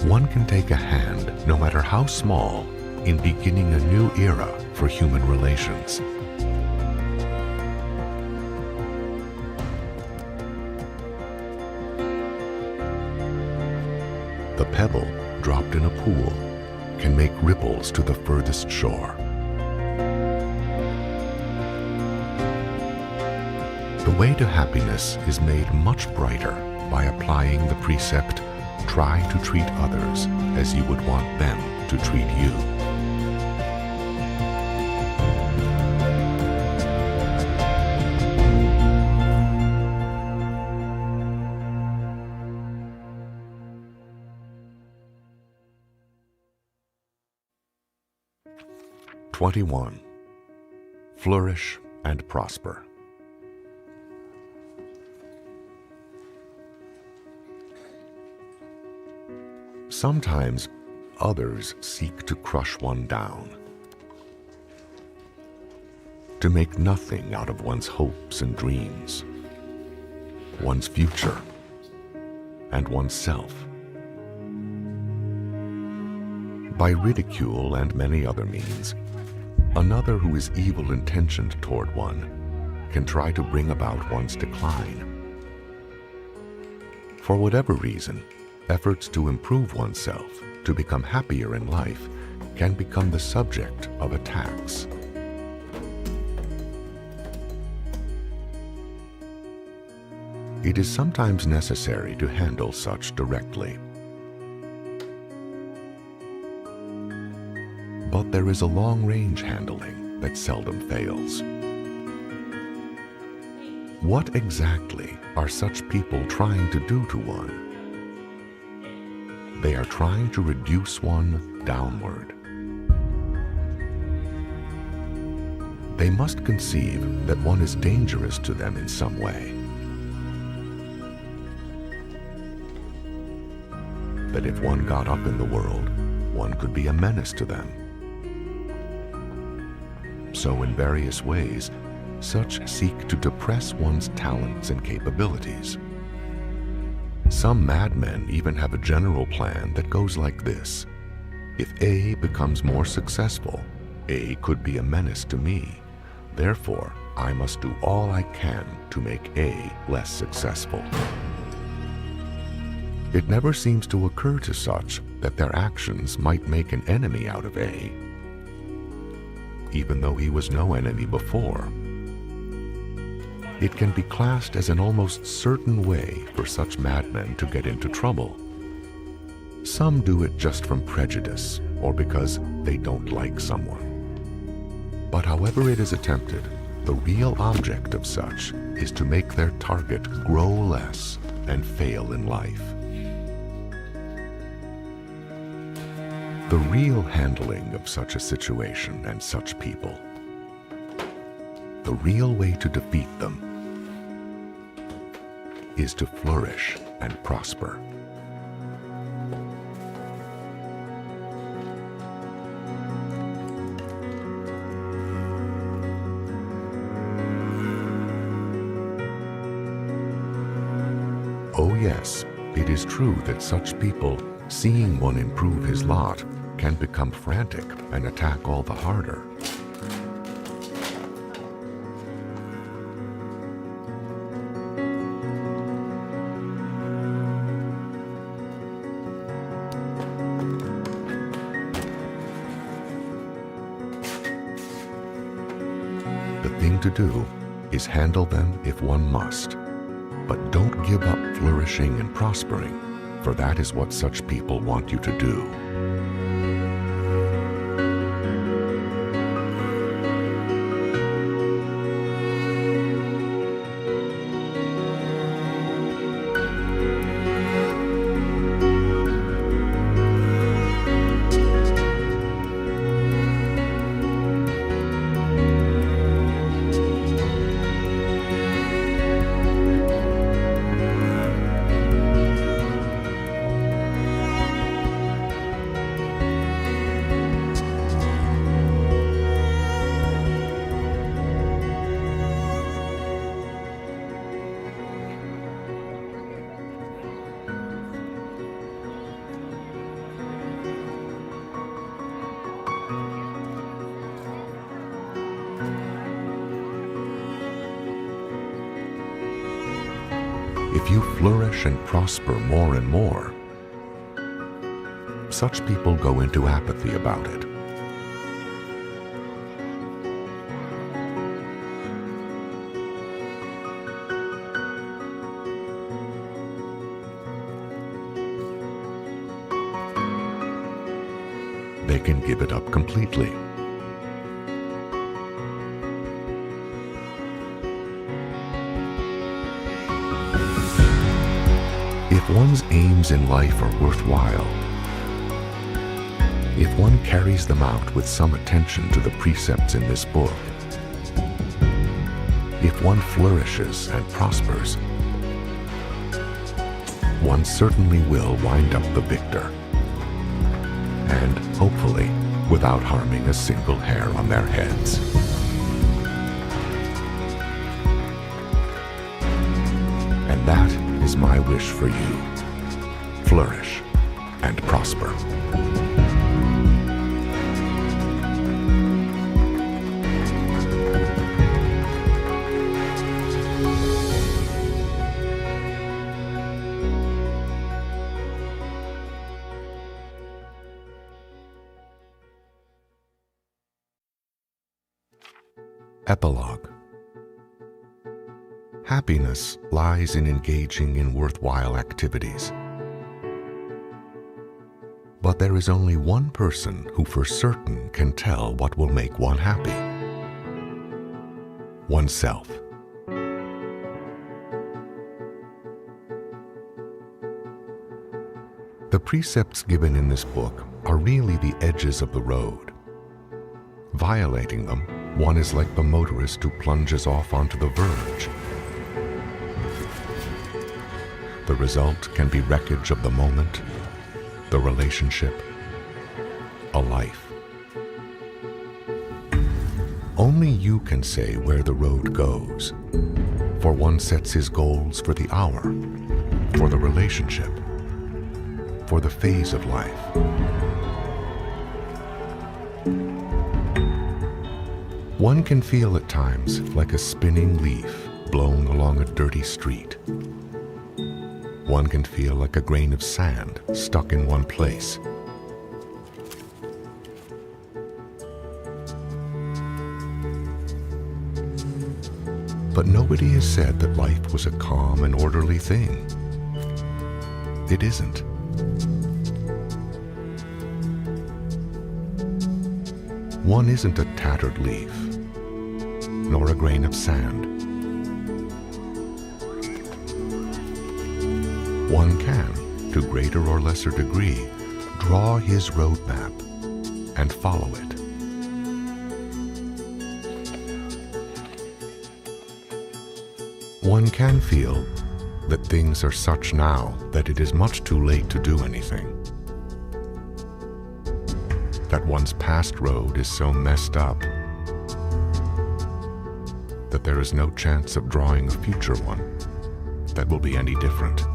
one can take a hand, no matter how small, in beginning a new era for human relations. The pebble dropped in a pool can make ripples to the furthest shore. The way to happiness is made much brighter by applying the precept, try to treat others as you would want them to treat you. "21. Flourish and prosper." Sometimes others seek to crush one down, to make nothing out of one's hopes and dreams, one's future, and oneself. By ridicule and many other means, another who is evil-intentioned toward one can try to bring about one's decline. For whatever reason, efforts to improve oneself, to become happier in life, can become the subject of attacks. It is sometimes necessary to handle such directly. But there is a long-range handling that seldom fails. What exactly are such people trying to do to one? They are trying to reduce one downward. They must conceive that one is dangerous to them in some way. That if one got up in the world, one could be a menace to them. So in various ways, such seek to depress one's talents and capabilities. Some madmen even have a general plan that goes like this: if A becomes more successful, A could be a menace to me. Therefore, I must do all I can to make A less successful. It never seems to occur to such that their actions might make an enemy out of A, even though he was no enemy before. It can be classed as an almost certain way for such madmen to get into trouble. Some do it just from prejudice or because they don't like someone. But however it is attempted, the real object of such is to make their target grow less and fail in life. The real handling of such a situation and such people, the real way to defeat them, is to flourish and prosper. Oh yes, it is true that such people, seeing one improve his lot, can become frantic and attack all the harder. The thing to do is handle them if one must, but don't give up flourishing and prospering, for that is what such people want you to do. If you flourish and prosper more and more, such people go into apathy about it. they can give it up completely. If one's aims in life are worthwhile, if one carries them out with some attention to the precepts in this book, if one flourishes and prospers, one certainly will wind up the victor, and hopefully without harming a single hair on their heads. And that is my wish for you. Flourish and prosper. Epilogue. Happiness lies in engaging in worthwhile activities. But there is only one person who for certain can tell what will make one happy: oneself. The precepts given in this book are really the edges of the road. Violating them, one is like the motorist who plunges off onto the verge. The result can be wreckage of the moment, the relationship, a life. Only you can say where the road goes, for one sets his goals for the hour, for the relationship, for the phase of life. One can feel at times like a spinning leaf blown along a dirty street. One can feel like a grain of sand stuck in one place. But nobody has said that life was a calm and orderly thing. It isn't. One isn't a tattered leaf, nor a grain of sand. One can, to greater or lesser degree, draw his roadmap and follow it. One can feel that things are such now that it is much too late to do anything. That one's past road is so messed up that there is no chance of drawing a future one that will be any different.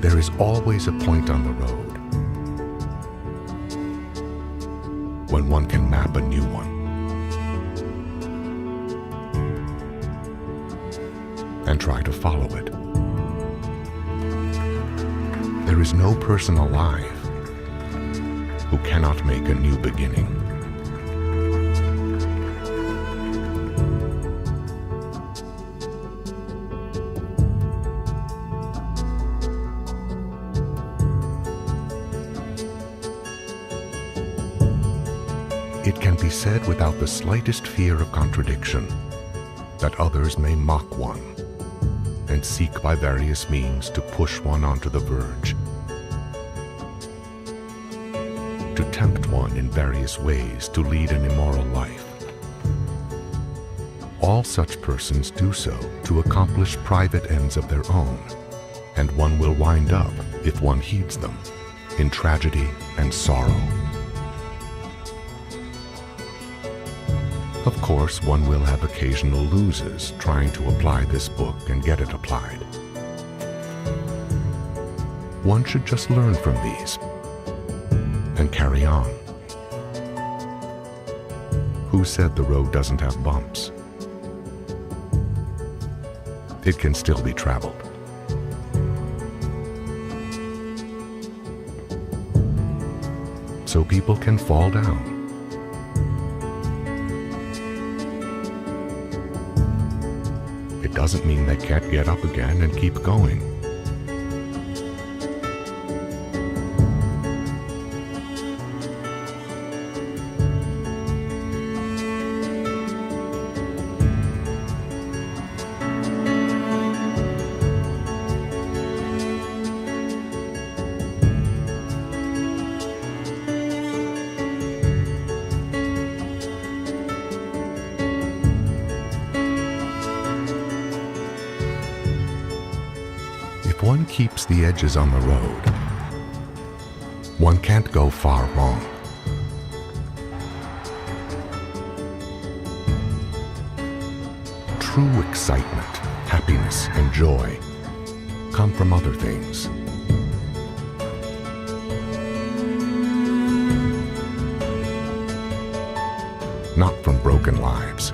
There is always a point on the road when one can map a new one and try to follow it. There is no person alive who cannot make a new beginning. It can be said without the slightest fear of contradiction that others may mock one and seek by various means to push one onto the verge, to tempt one in various ways to lead an immoral life. All such persons do so to accomplish private ends of their own, and one will wind up, if one heeds them, in tragedy and sorrow. Of course, one will have occasional losers trying to apply this book and get it applied. One should just learn from these and carry on. Who said the road doesn't have bumps? It can still be traveled. So people can fall down doesn't mean they can't get up again and keep going. If one keeps the edges on the road, one can't go far wrong. True excitement, happiness, and joy come from other things. Not from broken lives.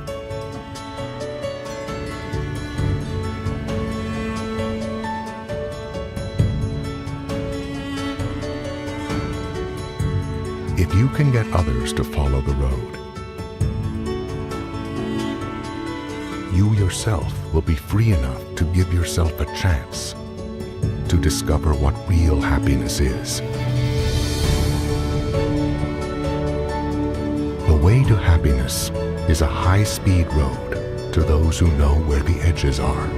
If you can get others to follow the road, you yourself will be free enough to give yourself a chance to discover what real happiness is. The way to happiness is a high-speed road to those who know where the edges are.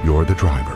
You're the driver.